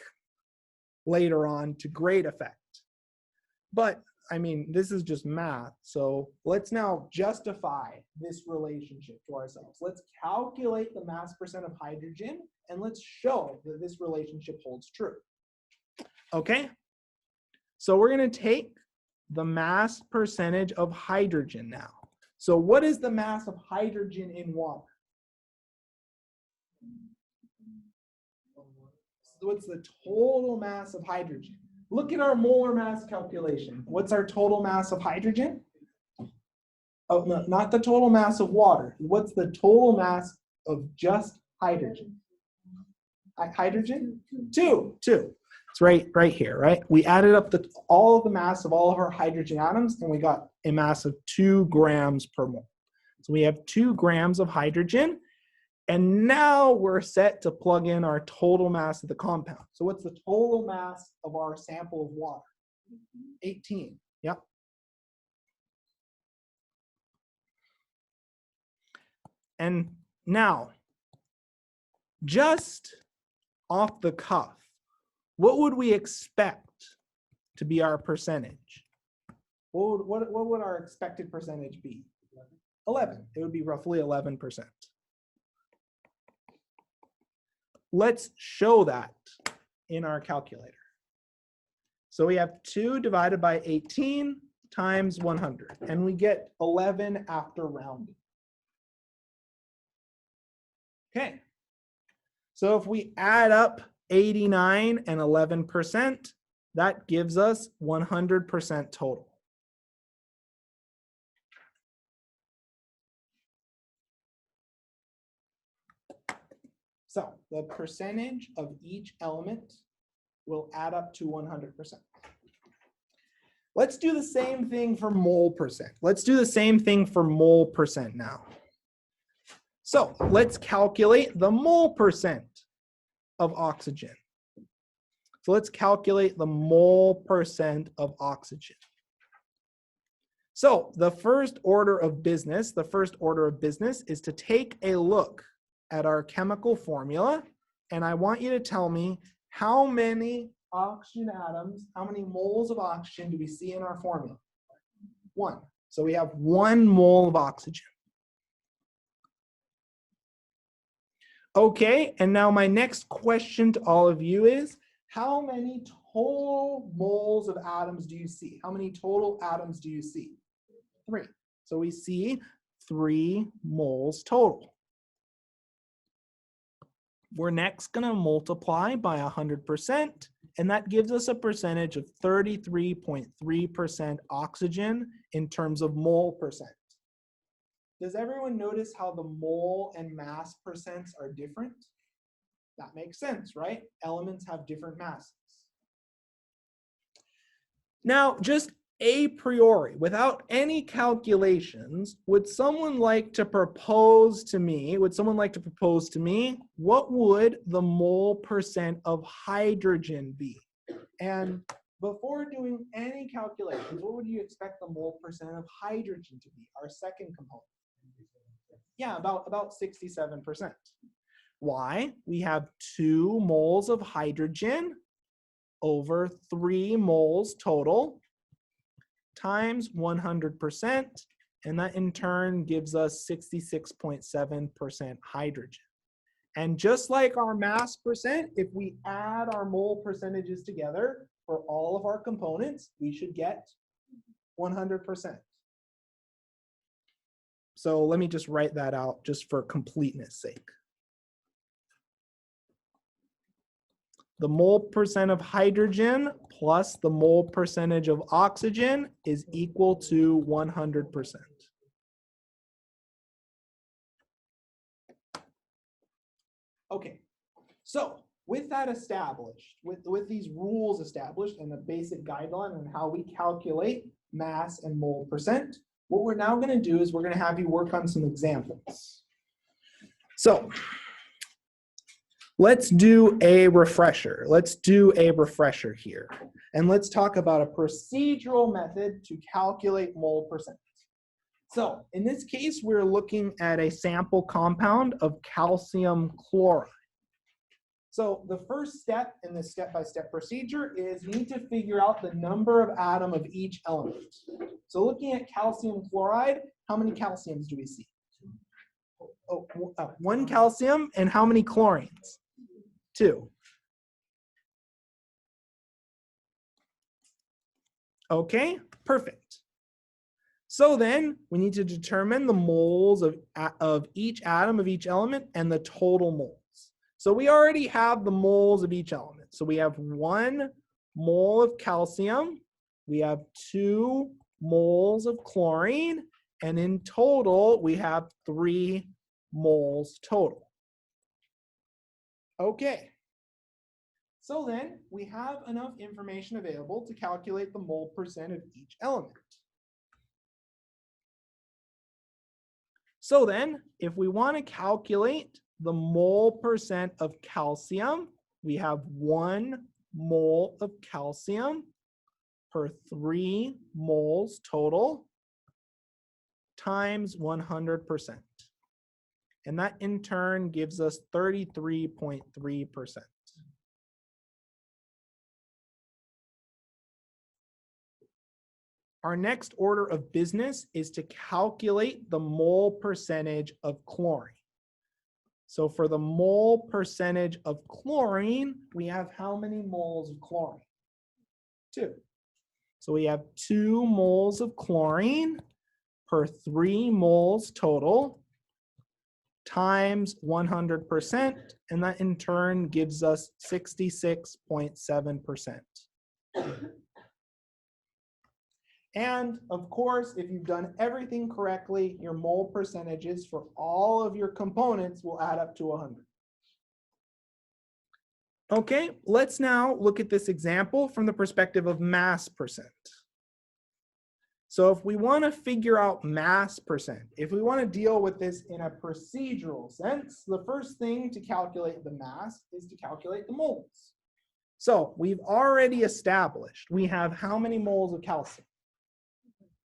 later on to great effect. But I mean, this is just math. So let's now justify this relationship to ourselves. Let's calculate the mass percent of hydrogen, and let's show that this relationship holds true. Okay? So we're going to take the mass percentage of hydrogen now. So what is the mass of hydrogen in water? What's the total mass of hydrogen? Look at our molar mass calculation. What's our total mass of hydrogen? Oh, no, not the total mass of water. What's the total mass of just hydrogen? Hydrogen? 2. It's right here, right? We added up all of the mass of all of our hydrogen atoms, and we got a mass of 2 grams per mole. So we have 2 grams of hydrogen, and now we're set to plug in our total mass of the compound. So what's the total mass of our sample of water? 18. Yep. And now, just off the cuff, what would we expect to be our percentage? What would our expected percentage be? 11. It would be roughly 11%. Let's show that in our calculator. So we have 2 divided by 18 times 100, and we get 11 after rounding. Okay, so if we add up 89 and 11%, that gives us 100% total. So the percentage of each element will add up to 100%. Let's do the same thing for mole percent. Let's do the same thing for mole percent now. So let's calculate the mole percent of oxygen. So let's calculate the mole percent of oxygen. So the first order of business is to take a look at our chemical formula, and I want you to tell me how many oxygen atoms, how many moles of oxygen do we see in our formula? 1. So we have 1 mole of oxygen. Okay, and now my next question to all of you is, how many total moles of atoms do you see? How many total atoms do you see? 3. So we see 3 moles total. We're next going to multiply by 100%, and that gives us a percentage of 33.3% oxygen in terms of mole percent. Does everyone notice how the mole and mass percents are different? That makes sense, right? Elements have different masses. Now, just a priori, without any calculations, would someone like to propose to me, what would the mole percent of hydrogen be? And before doing any calculations, what would you expect the mole percent of hydrogen to be, our second component? Yeah, about 67%. Why? We have 2 moles of hydrogen over 3 moles total times 100%, and that in turn gives us 66.7% hydrogen. And just like our mass percent, if we add our mole percentages together for all of our components, we should get 100%. So let me just write that out just for completeness sake. The mole percent of hydrogen plus the mole percentage of oxygen is equal to 100%. Okay, so with that established, with these rules established and a basic guideline on how we calculate mass and mole percent, what we're now going to do is we're going to have you work on some examples. So let's do a refresher. Let's do a refresher here. And let's talk about a procedural method to calculate mole percent. So in this case, we're looking at a sample compound of calcium chloride. So the first step in this step-by-step procedure is you need to figure out the number of atoms of each element. So looking at calcium chloride, how many calciums do we see? Oh, 1 calcium, and how many chlorines? 2. Okay, perfect. So then we need to determine the moles of each atom of each element and the total moles. So we already have the moles of each element. So we have 1 mole of calcium, we have 2 moles of chlorine, and in total we have 3 moles total. Okay. So then we have enough information available to calculate the mole percent of each element. So then, if we want to calculate the mole percent of calcium, we have 1 mole of calcium per 3 moles total times 100%. And that in turn gives us 33.3%. Our next order of business is to calculate the mole percentage of chlorine. So for the mole percentage of chlorine, we have how many moles of chlorine? 2. So we have 2 moles of chlorine per 3 moles total times 100%, and that in turn gives us 66.7%. And of course, if you've done everything correctly, your mole percentages for all of your components will add up to 100. Okay, let's now look at this example from the perspective of mass percent. So if we want to figure out mass percent, if we want to deal with this in a procedural sense, the first thing to calculate the mass is to calculate the moles. So we've already established we have how many moles of calcium?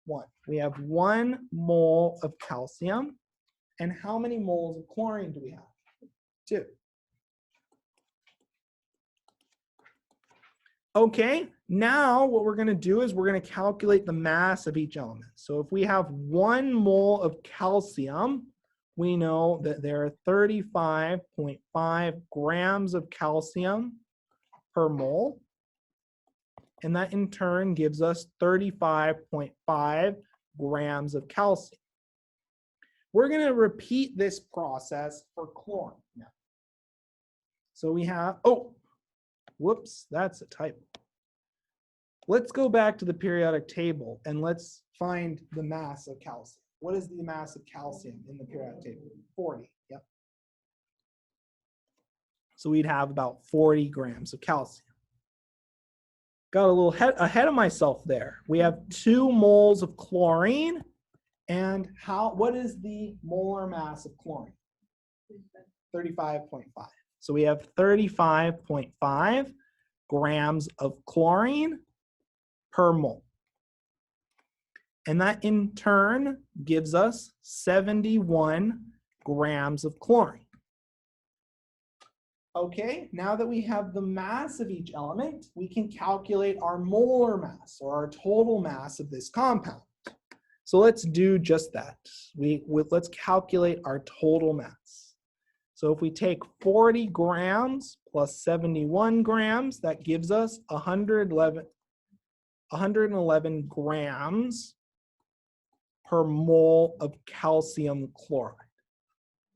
1. We have 1 mole of calcium. And how many moles of chlorine do we have? 2. Okay, now what we're going to do is we're going to calculate the mass of each element. So if we have 1 mole of calcium, we know that there are 35.5 grams of calcium per mole. And that in turn gives us 35.5 grams of calcium. We're going to repeat this process for chlorine now. So we have, oh, whoops, that's a typo. Let's go back to the periodic table and let's find the mass of calcium. What is the mass of calcium in the periodic table? 40, yep. So we'd have about 40 grams of calcium. Got a little ahead of myself there. We have 2 moles of chlorine, and what is the molar mass of chlorine? 35.5. So we have 35.5 grams of chlorine per mole. And that in turn gives us 71 grams of chlorine. Okay, now that we have the mass of each element, we can calculate our molar mass, or our total mass of this compound. So let's do just that. Let's calculate our total mass. So if we take 40 grams plus 71 grams, that gives us 111 grams per mole of calcium chloride.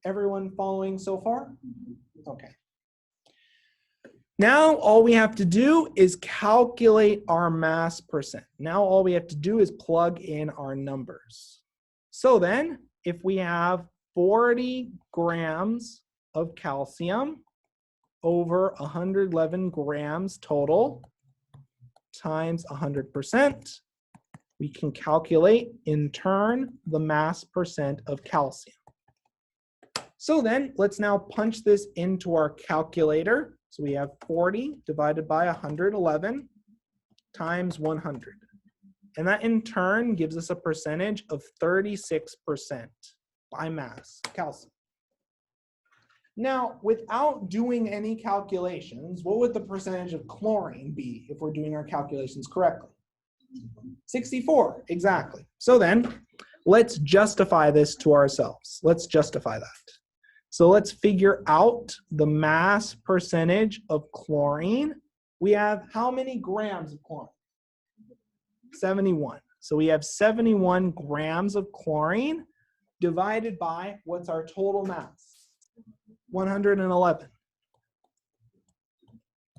Everyone following so far? Okay. Now all we have to do is calculate our mass percent. Now all we have to do is plug in our numbers. So then, if we have 40 grams of calcium over 111 grams total times 100%, we can calculate in turn the mass percent of calcium. So then let's now punch this into our calculator. So we have 40 divided by 111 times 100. And that in turn gives us a percentage of 36% by mass calcium. Now, without doing any calculations, what would the percentage of chlorine be if we're doing our calculations correctly? 64, exactly. So then, let's justify this to ourselves. Let's justify that. So let's figure out the mass percentage of chlorine. We have how many grams of chlorine? 71. So we have 71 grams of chlorine divided by, what's our total mass? 111.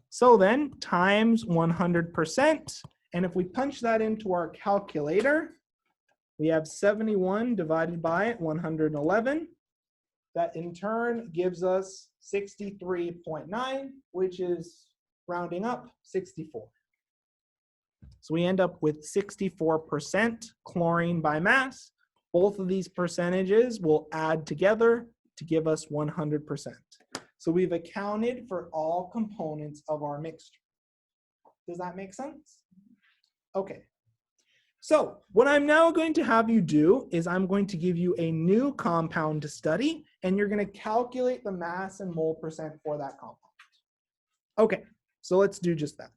So then, times 100%. And if we punch that into our calculator, we have 71 divided by 111. That in turn gives us 63.9, which is, rounding up, 64. So we end up with 64% chlorine by mass. Both of these percentages will add together to give us 100%. So we've accounted for all components of our mixture. Does that make sense? Okay. So what I'm now going to have you do is I'm going to give you a new compound to study, and you're going to calculate the mass and mole percent for that compound. Okay, so let's do just that.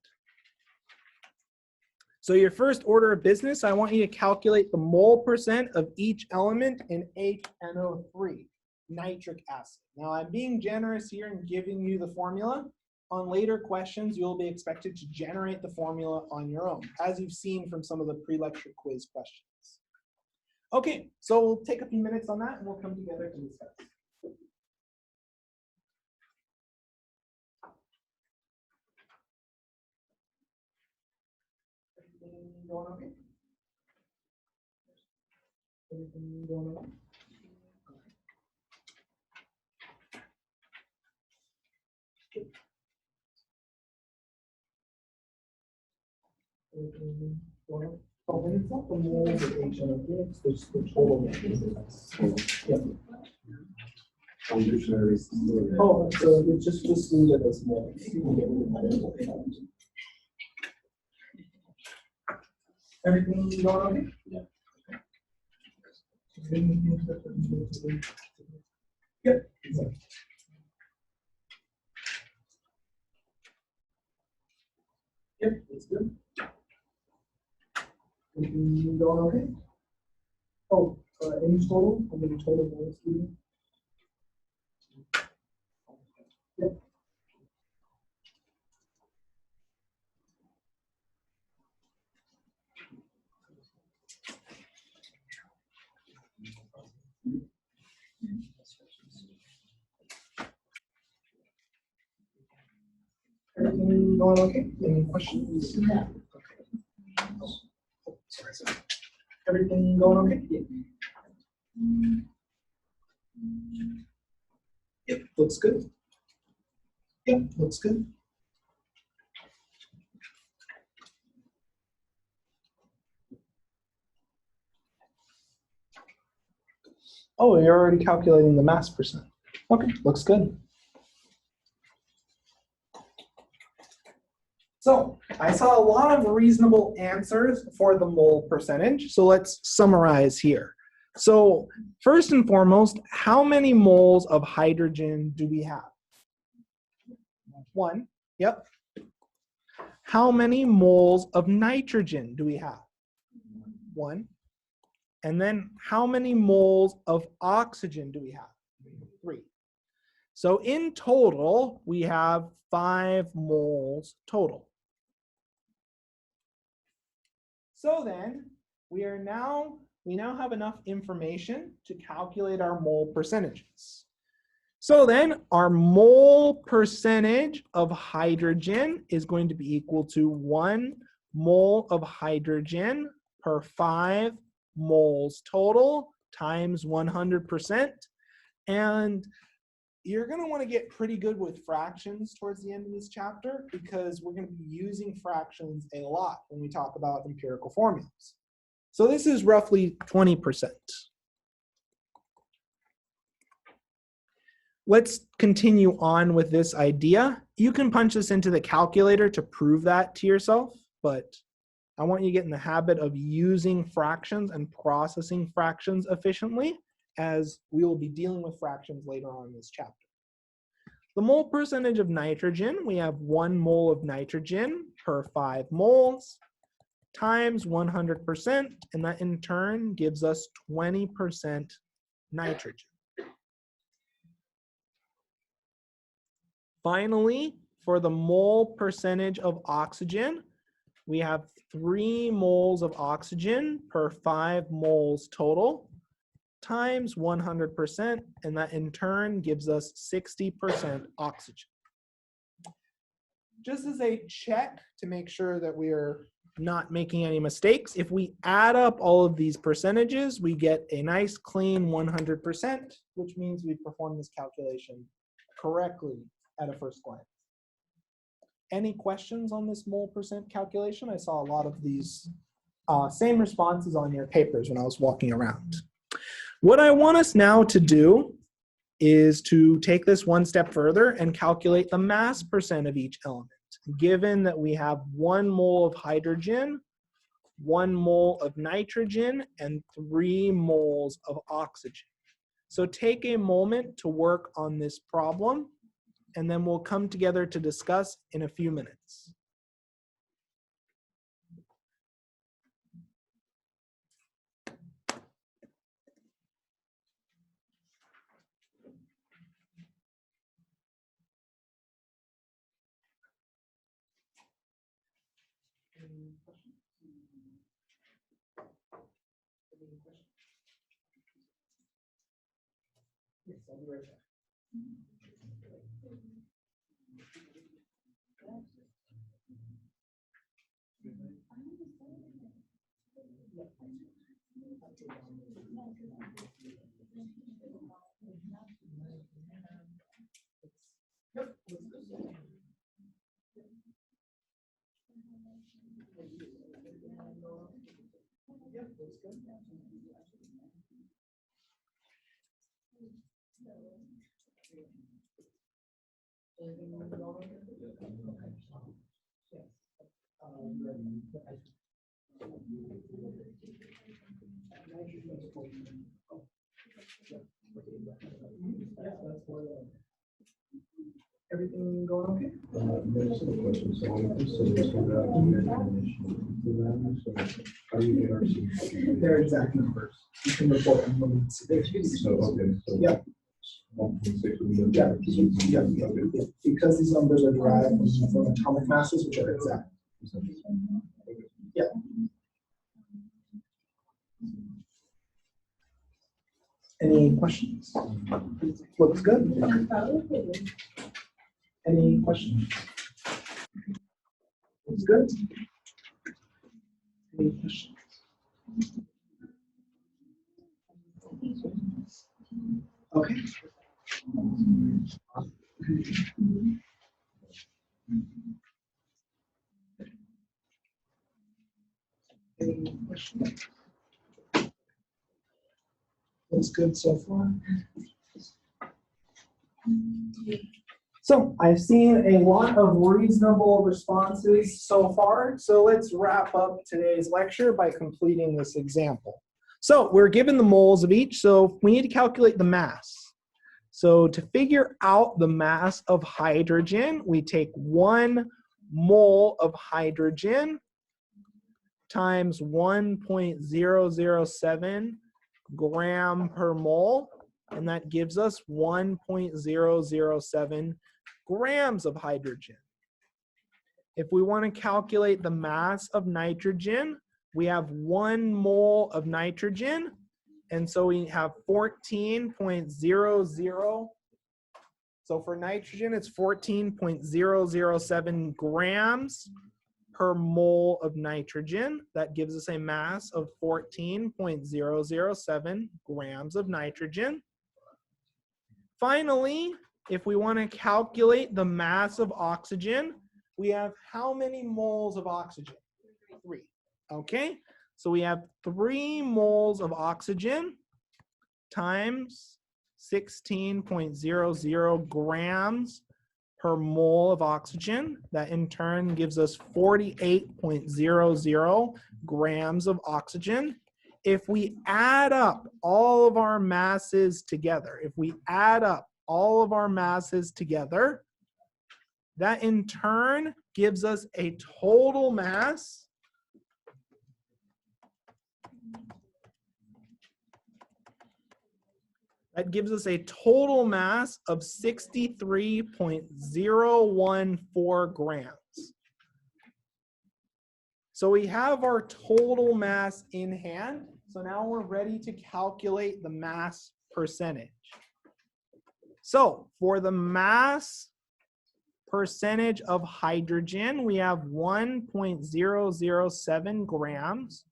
So your first order of business, I want you to calculate the mole percent of each element in HNO3, nitric acid. Now I'm being generous here and giving you the formula. On later questions, you'll be expected to generate the formula on your own, as you've seen from some of the pre-lecture quiz questions. Okay, so we'll take a few minutes on that and we'll come together to discuss. Everything going okay? Everything going okay? Good. Everything going okay? Oh, and it's not the moles of HNO3, it's just the total mass. Yep. Oh, so it just leave it as moles. Everything going okay? Yeah. Yep. Exactly. Yep, that's good. Everything going okay? Oh, any total? How many total moles do you? Yep. Everything going okay? Any questions? Yeah. Okay. Oh, sorry. Everything going okay? Yeah. Yep, looks good. Yep, looks good. Oh, you're already calculating the mass percent. Okay, looks good. So I saw a lot of reasonable answers for the mole percentage, so let's summarize here. So first and foremost, how many moles of hydrogen do we have? 1. Yep. How many moles of nitrogen do we have? 1. And then how many moles of oxygen do we have? 3. So in total, we have 5 moles total. So then we now have enough information to calculate our mole percentages. So then our mole percentage of hydrogen is going to be equal to 1 mole of hydrogen per 5 moles total times 100%. And you're going to want to get pretty good with fractions towards the end of this chapter, because we're going to be using fractions a lot when we talk about empirical formulas. So this is roughly 20%. Let's continue on with this idea. You can punch this into the calculator to prove that to yourself, but I want you to get in the habit of using fractions and processing fractions efficiently, as we will be dealing with fractions later on in this chapter. The mole percentage of nitrogen, we have 1 mole of nitrogen per 5 moles times 100%, and that in turn gives us 20% nitrogen. Finally, for the mole percentage of oxygen, we have 3 moles of oxygen per 5 moles total times 100%, and that in turn gives us 60% oxygen. Just as a check to make sure that we are not making any mistakes, if we add up all of these percentages, we get a nice clean 100%, which means we performed this calculation correctly at a first glance. Any questions on this mole percent calculation? I saw a lot of these same responses on your papers when I was walking around. What I want us now to do is to take this one step further and calculate the mass percent of each element, given that we have 1 mole of hydrogen, 1 mole of nitrogen, and 3 moles of oxygen. So take a moment to work on this problem, and then we'll come together to discuss in a few minutes. Yes, I'll be right back. Yep. Yep, that's good. Everything going okay? There's a question. So when we say this without how do you get our They're exact numbers. You can report them when it's So okay. So yeah. 1.6 Yeah. Because these numbers are derived from atomic masses, which are exact. Yeah. Any questions? Looks good. Any questions? Looks good. Any questions? Okay. Any questions? Looks good so far. So I've seen a lot of reasonable responses so far. So let's wrap up today's lecture by completing this example. So we're given the moles of each, so we need to calculate the mass. So to figure out the mass of hydrogen, we take 1 mole of hydrogen times 1.007 gram per mole, and that gives us 1.007 grams of hydrogen. If we want to calculate the mass of nitrogen, we have 1 mole of nitrogen, and so we have 14.00. So for nitrogen, it's 14.007 grams per mole of nitrogen. That gives us a mass of 14.007 grams of nitrogen. Finally, if we want to calculate the mass of oxygen, we have how many moles of oxygen? 3. Okay, so we have 3 moles of oxygen times 16.00 grams per mole of oxygen. That in turn gives us 48.00 grams of oxygen. If we add up all of our masses together, that in turn gives us a total mass of 63.014 grams. So we have our total mass in hand. So now we're ready to calculate the mass percentage. So for the mass percentage of hydrogen, we have 1.007 grams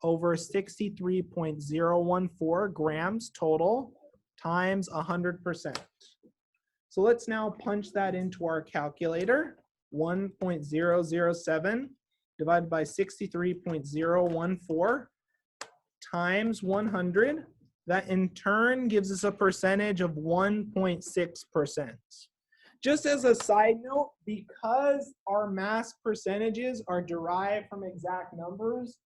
over 63.014 grams total times 100%. So let's now punch that into our calculator. 1.007 divided by 63.014 times 100. That in turn gives us a percentage of 1.6%. Just as a side note, because our mass percentages are derived from exact numbers,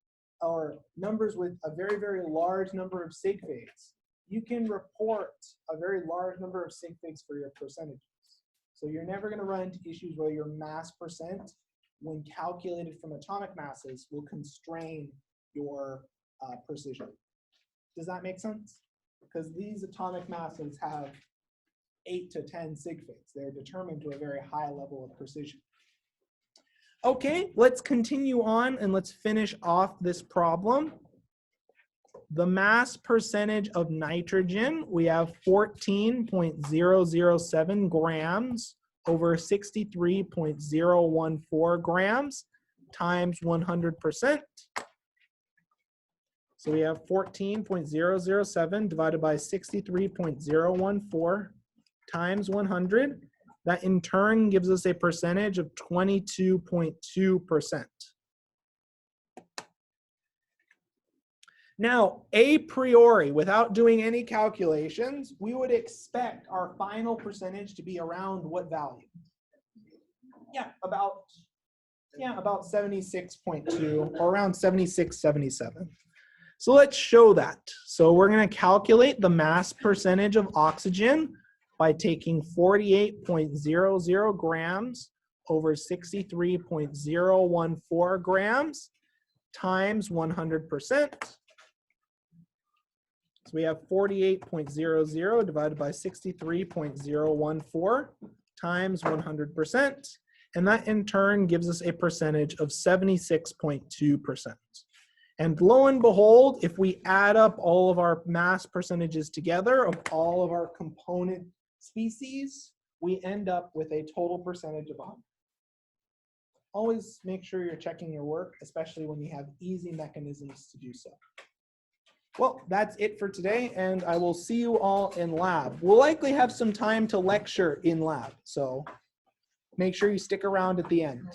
or numbers with a very, very large number of sig figs, you can report a very large number of sig figs for your percentages. So you're never going to run into issues where your mass percent, when calculated from atomic masses, will constrain your precision. Does that make sense? Because these atomic masses have 8 to 10 sig figs. They're determined to a very high level of precision. Okay, let's continue on and let's finish off this problem. The mass percentage of nitrogen, we have 14.007 grams over 63.014 grams times 100%. So we have 14.007 divided by 63.014 times 100. That in turn gives us a percentage of 22.2%. Now, a priori, without doing any calculations, we would expect our final percentage to be around what value? Yeah, about 76.2 or around 76, 77. So let's show that. So we're going to calculate the mass percentage of oxygen by taking 48.00 grams over 63.014 grams times 100%. So we have 48.00 divided by 63.014 times 100%. And that in turn gives us a percentage of 76.2%. And lo and behold, if we add up all of our mass percentages together of all of our component species, we end up with a total percentage of 100. Always make sure you're checking your work, especially when you have easy mechanisms to do so. Well, that's it for today, and I will see you all in lab. We'll likely have some time to lecture in lab, so make sure you stick around at the end.